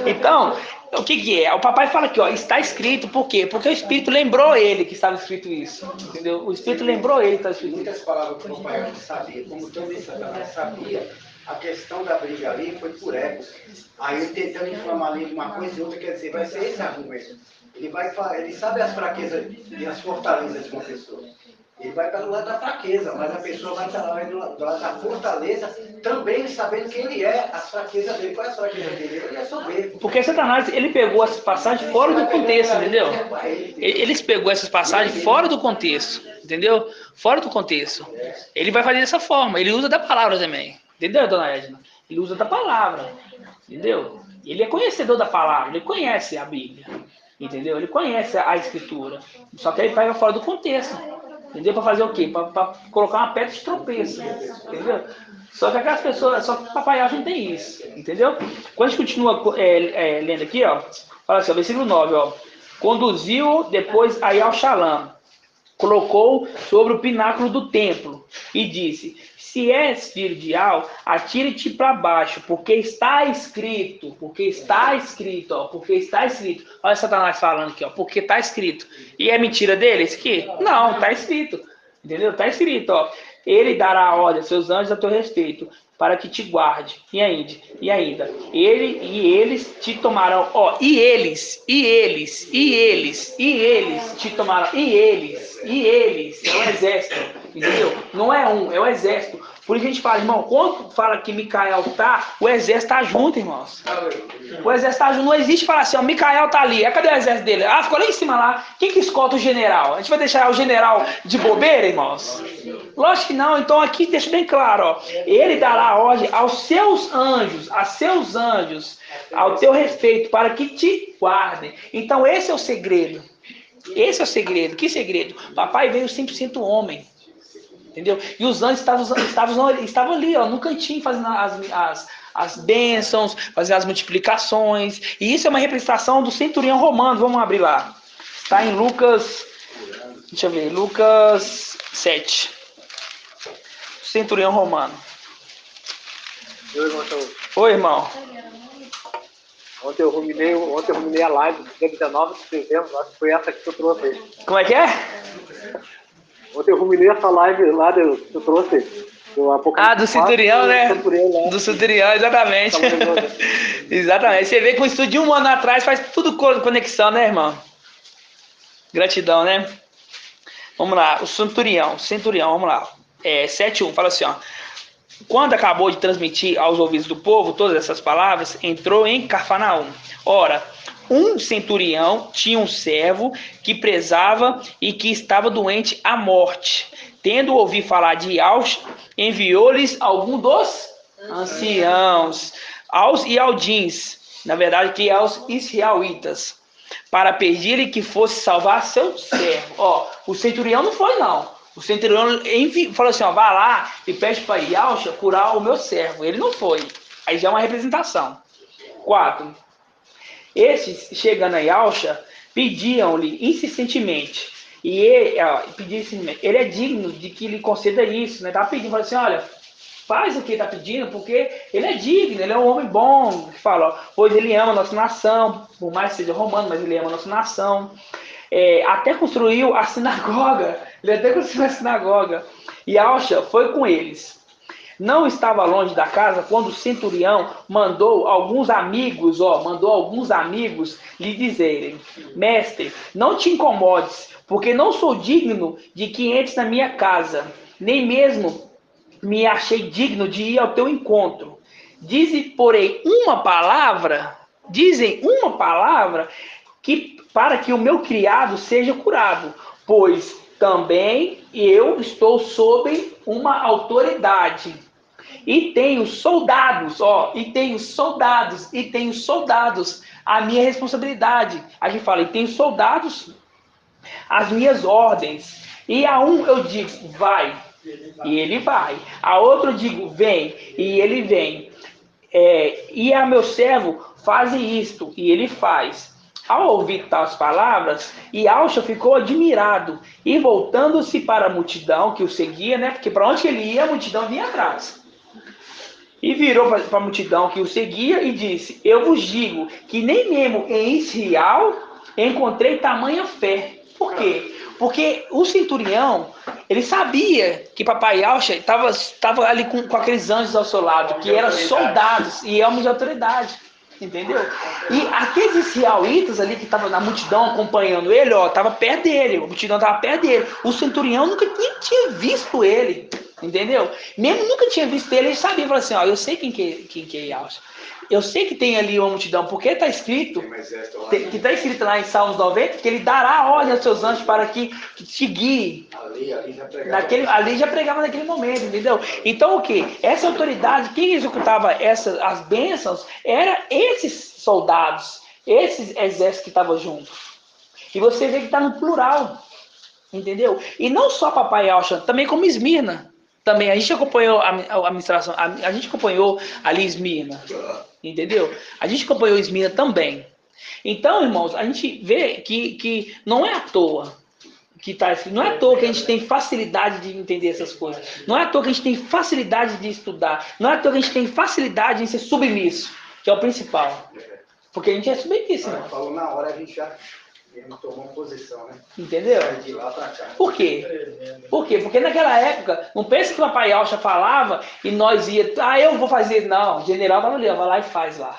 Então, o que é? O papai fala aqui, está escrito, por quê? Porque o Espírito lembrou ele que estava escrito isso, entendeu? O Espírito lembrou ele que estava escrito isso. Muitas palavras que o papai sabia, como também Satanás sabia, a questão da briga ali foi por ego. Aí ele tentando inflamar ali uma coisa e outra, quer dizer, vai ser esse argumento. Ele sabe as fraquezas e as fortalezas de uma pessoa. Ele vai estar do lado da fraqueza, mas a pessoa vai estar lá do lado da fortaleza, também sabendo quem ele é, as fraquezas dele. Qual é a fraqueza dele? Ele é soberbo. Porque Satanás, ele pegou essas passagens fora do contexto, entendeu? Ele pegou essas passagens fora do contexto, entendeu? Fora do contexto. Ele vai fazer dessa forma, ele usa da palavra também. Entendeu, dona Edna? Ele usa da palavra, entendeu? Ele é conhecedor da palavra, ele conhece a Bíblia, entendeu? Ele conhece a Escritura, só que ele pega fora do contexto. Entendeu? Para fazer o quê? Para colocar uma pedra de tropeço. Entendeu? Só que aquelas pessoas, só que o papai não tem isso. Entendeu? Quando a gente continua lendo aqui, fala assim, versículo 9, conduziu depois aí ao Shalom. colocou sobre o pináculo do templo e disse: se és filho de Al, atire-te para baixo, porque está escrito, ó, porque está escrito. Olha Satanás falando aqui, ó, porque está escrito. E é mentira dele isso aqui? Não, está escrito. Entendeu? Está escrito, ó. Ele dará ordem a seus anjos a teu respeito, para que te guarde. E ainda, eles te tomarão, ó, e eles te tomarão, e eles, é o exército, entendeu? Não é um, é o exército. Por isso a gente fala, irmão, quando fala que Micael tá, o exército tá junto, irmãos. O exército tá junto, não existe falar assim, ó, Micael tá ali, cadê o exército dele? Ah, ficou lá em cima lá, quem que escolta o general? A gente vai deixar o general de bobeira, irmãos? Lógico que não, então aqui deixa bem claro, ó, ele dará ordem aos seus anjos, ao teu respeito, para que te guardem. Então esse é o segredo, que segredo? Papai veio 100% homem. Entendeu? E os anjos estavam ali, ó, no cantinho, fazendo as bênçãos, fazendo as multiplicações. E isso é uma representação do centurião romano. Vamos abrir lá. Está em Lucas. Deixa eu ver. Lucas 7. Centurião romano. Oi, irmão. Ontem eu ruminei a live, dia 19 de dezembro. Acho que foi essa que eu trouxe aí. Como é que é? Ontem eu ruminei essa live lá que eu trouxe. Do Centurião, né? Do Centurião, exatamente. Exatamente. Você vê que um estudo de 1 ano atrás faz tudo conexão, né, irmão? Gratidão, né? Vamos lá, o Centurião, vamos lá. 7:1, fala assim, ó. Quando acabou de transmitir aos ouvidos do povo todas essas palavras, entrou em Cafarnaum. Ora, um centurião tinha um servo que prezava e que estava doente à morte. Tendo ouvido falar de Aos, enviou-lhes algum dos anciãos, aos Ialdins, na verdade que aos israelitas, para pedir-lhe que fosse salvar seu servo. Ó, o centurião não foi não. O centurião falou assim, ó, vá lá e pede para Ialcha curar o meu servo. Ele não foi. Aí já é uma representação. 4. Esses, chegando a Ialcha, pediam-lhe insistentemente. E ele é digno de que lhe conceda isso. Né? Tá pedindo, falou assim, olha, faz o que ele está pedindo, porque ele é digno, ele é um homem bom. Que fala, ó, pois ele ama a nossa nação, por mais que seja romano, mas ele ama a nossa nação. Até construiu a sinagoga. Ele até construiu a sinagoga. E Ialcha foi com eles. Não estava longe da casa quando o centurião mandou alguns amigos lhe dizerem: mestre, não te incomodes, porque não sou digno de que entres na minha casa, nem mesmo me achei digno de ir ao teu encontro. Dizem uma palavra para que o meu criado seja curado, pois também eu estou sob uma autoridade. E tenho soldados a minha responsabilidade. A gente fala, e tenho soldados as minhas ordens. E a um eu digo, vai, e ele vai. A outro eu digo, vem, e ele vem. E a meu servo, faze isto, e ele faz. Ao ouvir tais palavras, Ialcha ficou admirado, e voltando-se para a multidão que o seguia, né? Porque para onde ele ia, a multidão vinha atrás. E virou para a multidão que o seguia e disse: eu vos digo que nem mesmo em Israel encontrei tamanha fé. Por quê? Porque o centurião, ele sabia que papai Ialcha estava ali com aqueles anjos ao seu lado, que eram soldados e homens de autoridade. Entendeu? E aqueles israelitas ali que estavam na multidão acompanhando ele, estava perto dele, a multidão estava perto dele. O centurião nunca tinha visto ele. Entendeu? Mesmo nunca tinha visto ele sabia, falou assim, eu sei quem que é Ialcha. Eu sei que tem ali uma multidão, porque está escrito, que está escrito lá em Salmos 90, que ele dará ordem aos seus anjos para que te guiem. Ali já pregava naquele momento, entendeu? Então o que? Essa autoridade, quem executava as bênçãos, eram esses soldados, esses exércitos que estavam juntos. E você vê que está no plural, entendeu? E não só papai Ialcha, também como Esmirna. Também a gente acompanhou a administração, a gente acompanhou ali Esmirna, entendeu? A gente acompanhou Esmirna também. Então, irmãos, a gente vê que não é à toa que está escrito. Não é à toa que a gente tem facilidade de entender essas coisas. Não é à toa que a gente tem facilidade de estudar. Não é à toa que a gente tem facilidade em ser submisso, que é o principal. Porque a gente é submisso, irmão. Falou na hora, a gente já tomou uma posição, né? Entendeu? De lá pra cá. Por quê? Por quê? Porque naquela época, não pensa que o Papai Alcha falava e nós ia, eu vou fazer. Não, o general estava ali, vai lá e faz lá.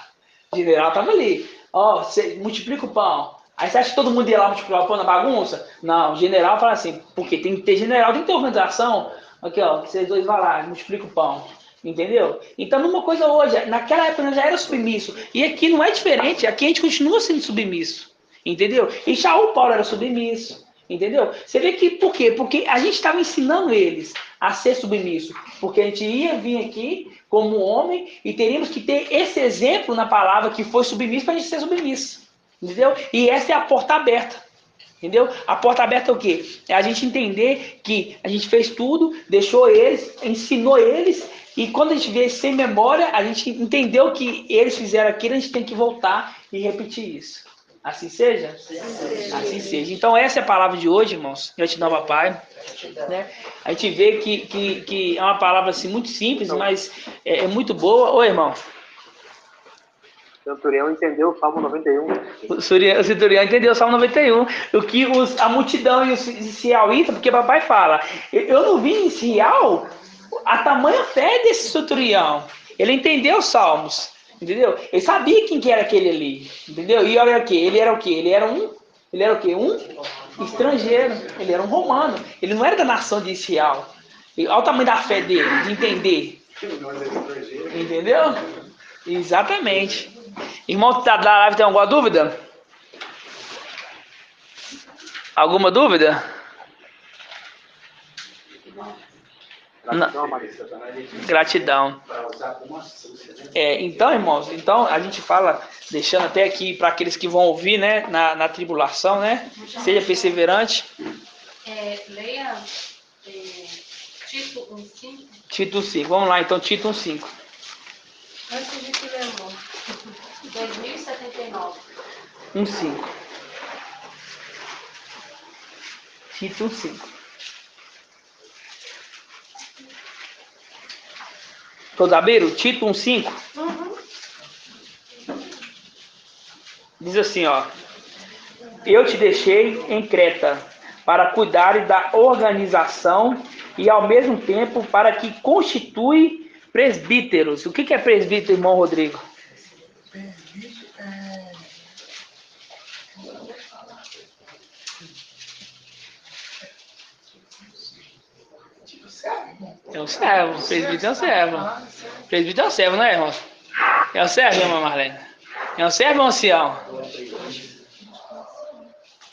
O general estava ali. Você multiplica o pão. Aí você acha que todo mundo ia lá multiplicar o pão na bagunça? Não, o general fala assim, porque tem que ter general, tem que ter organização. Aqui, vocês dois vão lá, multiplica o pão. Entendeu? Então, numa coisa hoje, naquela época já era submisso. E aqui não é diferente, aqui a gente continua sendo submisso. Entendeu? E Shaul Paulo era submisso. Entendeu? Você vê que, por quê? Porque a gente estava ensinando eles a ser submisso. Porque a gente ia vir aqui como homem e teríamos que ter esse exemplo na palavra que foi submisso para a gente ser submisso. Entendeu? E essa é a porta aberta. Entendeu? A porta aberta é o quê? É a gente entender que a gente fez tudo, deixou eles, ensinou eles, e quando a gente vê sem memória, a gente entendeu que eles fizeram aquilo, a gente tem que voltar e repetir isso. Assim seja? Assim seja. Então essa é a palavra de hoje, irmãos. Gratidão, papai. Né? A gente vê que é uma palavra assim, muito simples, mas é muito boa. Oi, irmão. O centurião entendeu o Salmo 91. O centurião entendeu o Salmo 91. O que a multidão e os israelitas, porque papai fala, eu não vi em Israel a tamanha fé desse centurião. Ele entendeu os salmos, entendeu? Ele sabia quem que era aquele ali, entendeu? E olha aqui, ele era o quê? Ele era o quê? Um estrangeiro. Ele era um romano. Ele não era da nação de Israel. Olha o tamanho da fé dele, de entender. Entendeu? Exatamente. Irmão, tá da live, tem alguma dúvida? Alguma dúvida? Não. Gratidão. Então, irmãos, a gente fala, deixando até aqui para aqueles que vão ouvir, né, na tribulação, né? Seja perseverante. Leia Tito 1:5. Tito 1:5. Vamos lá, então, Tito 1:5. Antes de que lembrou. 2079. 1:5. Tito 1:5. Todos abriram? Tito 1:5? Uhum. Diz assim, eu te deixei em Creta para cuidar da organização e ao mesmo tempo para que constitui presbíteros. O que é presbítero, irmão Rodrigo? É um servo, presbítero é um servo. Presbítero é um servo, não é, irmão? É um servo, irmã Marlene? É um servo ou um ancião?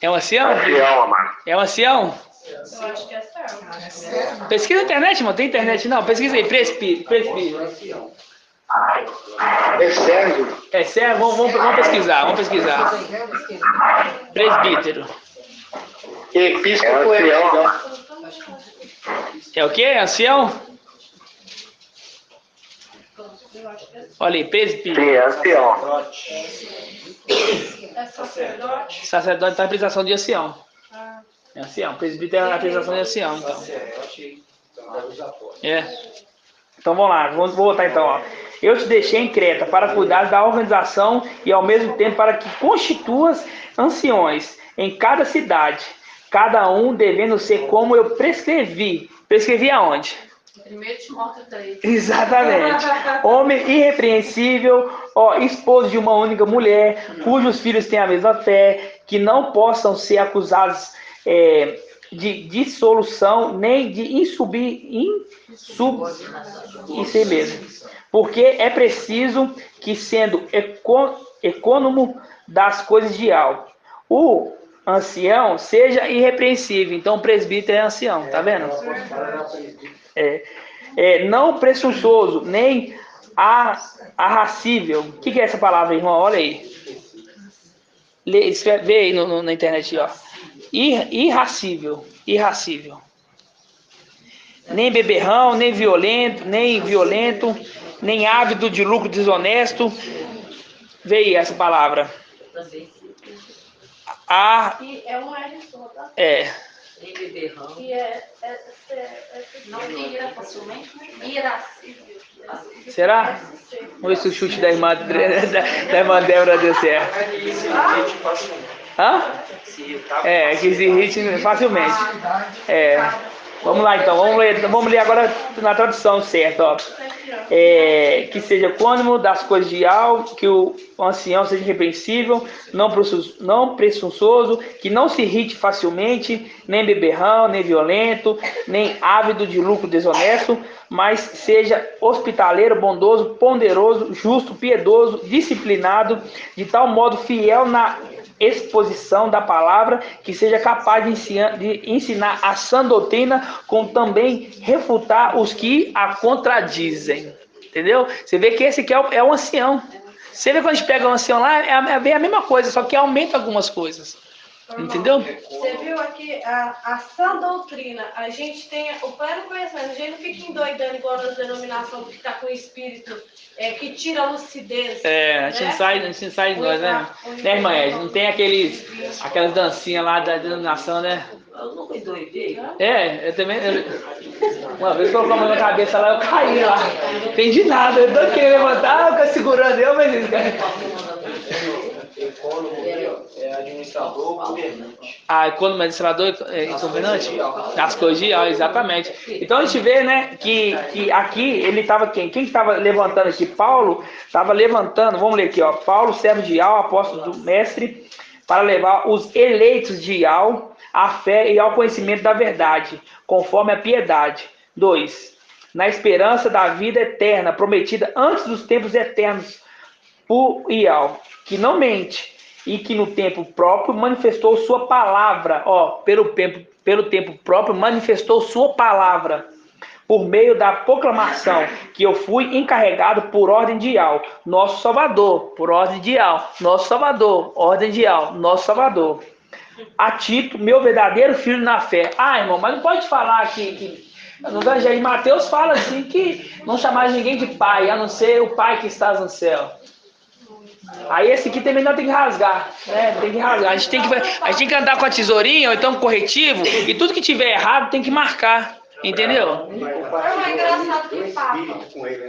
É um ancião? É um ancião? Eu acho que é servo. Pesquisa na internet, irmão. Tem internet não? Pesquisa aí, presbítero. É servo? É servo? Vamos pesquisar, Presbítero. Episcopo é É o quê? Ancião? Olha aí, presbítero. Sim, é ancião. É sacerdote. Sacerdote está em apresentação de ancião. É ancião. Presbítero é a apresentação de ancião, então. Então vamos lá, vamos voltar então. Eu te deixei em Creta para cuidar da organização e ao mesmo tempo para que constituas anciões em cada cidade, cada um devendo ser como eu prescrevi. Prescrevi aonde? 1 Timóteo 3. Exatamente. Homem irrepreensível, esposo de uma única mulher, cujos filhos têm a mesma fé, que não possam ser acusados de dissolução, nem de isso mesmo. Porque é preciso que, sendo econômico das coisas de algo, o ancião seja irrepreensível. Então o presbítero é ancião, tá vendo? Não presunçoso, nem arracível. O que é essa palavra, irmão? Olha aí. Vê aí na internet, Irracível. Nem beberrão, nem violento, nem ávido de lucro desonesto. Vê aí essa palavra. E é um R só, tá? Nem beberrão. E Não ira facilmente, né? irascível. Será? Vamos ver se o chute da irmã Débora deu certo. Hã? Que se irrite facilmente. Vamos lá então, vamos ler agora na tradução certa, ó. Que seja cônimo das coisas de algo, que o ancião seja irrepreensível, não presunçoso, que não se irrite facilmente, nem beberrão, nem violento, nem ávido de lucro desonesto, mas seja hospitaleiro, bondoso, ponderoso, justo, piedoso, disciplinado, de tal modo fiel na exposição da palavra, que seja capaz de ensinar a sã doutrina, como também refutar os que a contradizem. Entendeu? Você vê que esse aqui é o ancião. Você vê quando a gente pega o ancião lá, é a mesma coisa, só que aumenta algumas coisas. Entendeu? Você viu aqui a sã doutrina, a gente tem o pleno conhecimento, a gente não fica endoidando igual nas denominações que está com o espírito que tira a lucidez. A gente sai de nós, né? Né, irmã Ed? Não tem aquelas dancinhas lá da denominação, né? Eu nunca endoidei. Eu também. Uma vez colocou a mão na cabeça lá, eu caí lá. Não entendi nada. Eu tô querendo levantar, eu tô segurando eu, mas é administrador ou governante. Quando o administrador é governante? As coisas, exatamente. Então a gente vê, né, que aqui ele estava quem? Quem estava levantando aqui? Paulo estava levantando, vamos ler aqui, ó. Paulo, servo de Ial, apóstolo do mestre, para levar os eleitos de Ial à fé e ao conhecimento da verdade, conforme a piedade. 2. Na esperança da vida eterna, prometida antes dos tempos eternos por Ial, que não mente, e que no tempo próprio manifestou sua palavra, pelo tempo próprio manifestou sua palavra, por meio da proclamação que eu fui encarregado por ordem de Ial, nosso Salvador, por ordem de Ial, nosso Salvador, ordem de Ial, nosso Salvador. A Tito, meu verdadeiro filho na fé. Irmão, mas não pode falar que no Evangelho de Mateus fala assim que não chamar ninguém de pai, a não ser o pai que está no céu. Aí esse aqui também não tem que rasgar, né? Tem que rasgar. A gente tem que andar com a tesourinha ou então com corretivo, e tudo que tiver errado tem que marcar, entendeu? É engraçado que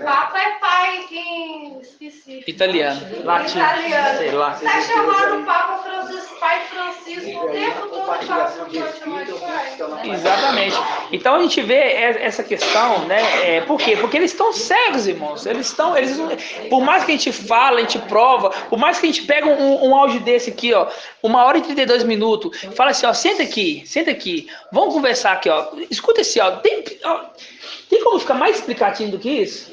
Papa é pai em específico. Italiano, latim, sei lá. Tá chamando o Papa Francisco, pai Francisco o tempo todo, pode chamar de pai. Exatamente. Então a gente vê essa questão, né? Por quê? Porque eles estão cegos, irmãos. Por mais que a gente fala, a gente prova, por mais que a gente pega um áudio desse aqui, ó, 1h32 minutos, fala assim, ó, senta aqui, vamos conversar aqui, ó, escuta esse áudio. Tem como ficar mais explicativo do que isso?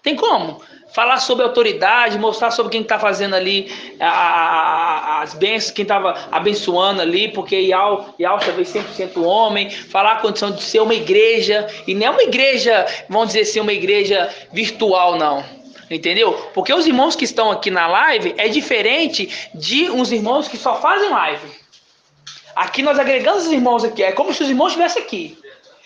Tem como? Falar sobre autoridade, mostrar sobre quem está fazendo ali as bênçãos, quem estava abençoando ali, porque Ial talvez 100% homem, falar a condição de ser uma igreja, e não é uma igreja, vamos dizer assim, uma igreja virtual, não. Entendeu? Porque os irmãos que estão aqui na live é diferente de uns irmãos que só fazem live. Aqui nós agregamos os irmãos aqui, é como se os irmãos estivessem aqui.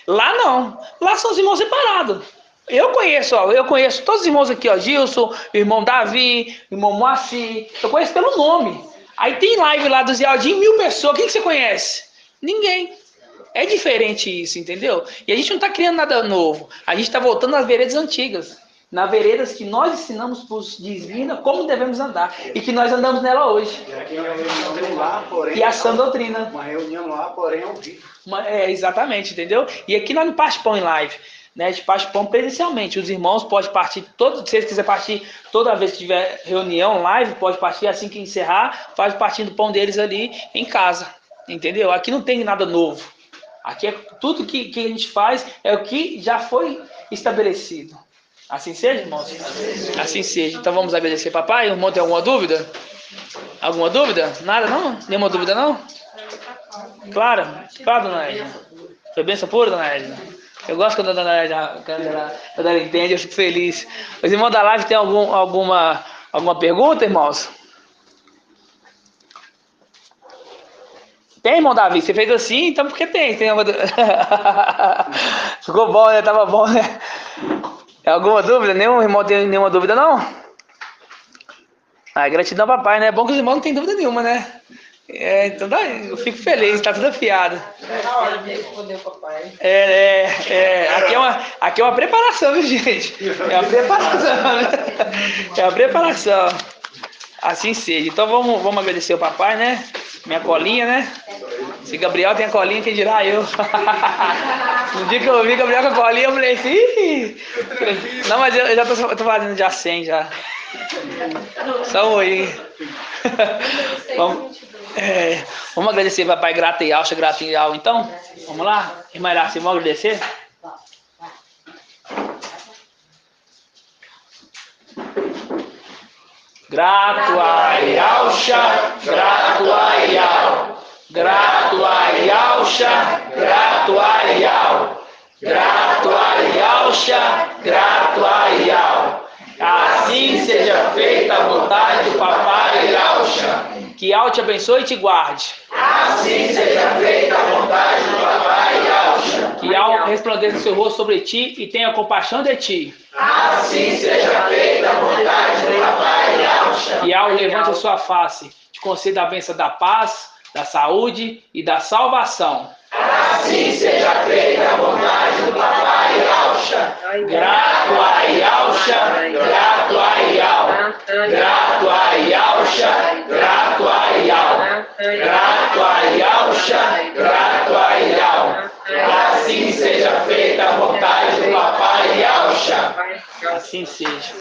Lá não, lá são os irmãos separados. Eu conheço todos os irmãos aqui, ó, Gilson, o irmão Davi, o irmão Moacir, eu conheço pelo nome. Aí tem live lá do Zé Aldinho, 1000 pessoas, quem que você conhece? Ninguém. É diferente isso, entendeu? E a gente não está criando nada novo, a gente está voltando às veredas antigas, nas veredas que nós ensinamos para os divinos como devemos andar, e que nós andamos nela hoje. E a sã doutrina. Uma reunião lá, porém, ao vivo. Exatamente, entendeu? E aqui nós não participamos em live. Né, a gente participamos presencialmente. Os irmãos podem partir, se vocês quiserem partir toda vez que tiver reunião, live, pode partir assim que encerrar, faz partindo do pão deles ali em casa. Entendeu? Aqui não tem nada novo. Aqui é tudo que a gente faz é o que já foi estabelecido. Assim seja, irmãos? Assim seja. Então vamos agradecer, papai. O irmão tem alguma dúvida? Alguma dúvida? Nada não? Nenhuma dúvida não? Claro, dona Edna. Foi bênção pura, dona Edna? Eu gosto quando a dona Edna, quando ela entende, eu fico feliz. Os irmãos da live têm alguma pergunta, irmãos? Tem, irmão Davi? Você fez assim, então porque tem. Ficou bom, né? Tava bom, né? Alguma dúvida? Nenhum irmão tem nenhuma dúvida, não? Gratidão, papai, né? É bom que os irmãos não têm dúvida nenhuma, né? Então eu fico feliz, tá tudo afiado. Na hora de responder o papai. Aqui é uma preparação, viu, gente? É uma preparação, né? É uma preparação. Assim seja. Então vamos agradecer o papai, né? Minha colinha, né? Se Gabriel tem a colinha, quem dirá eu? No dia que eu vi Gabriel com a colinha, eu falei assim... Não, mas eu já tô fazendo já 100 já. Só um oi. Vamos agradecer, papai, grata e alça, então? Vamos lá? Irmã Iraci, vamos agradecer? Grato ai alxa, grato ai al. Grato ai alxa, grato ai al. Grato ai alxa, grato ai al. Assim seja feita a vontade do papai Alxa. Que Al te abençoe e te guarde. Assim seja feita a vontade do papai Alxa. Que Al resplandeça o seu rosto sobre ti e tenha compaixão de ti. Assim seja feita a vontade do papai Alxa. Que Al levante a sua face, te conceda a bênção da paz, da saúde e da salvação. Assim seja feita a vontade do papai Alxa. Grato ai Alxa, grato ai al. Grato ai Alxa, grato ai al. Grato ai Alxa, grato ai al. Assim seja feita a vontade do papai Alxa. Assim seja.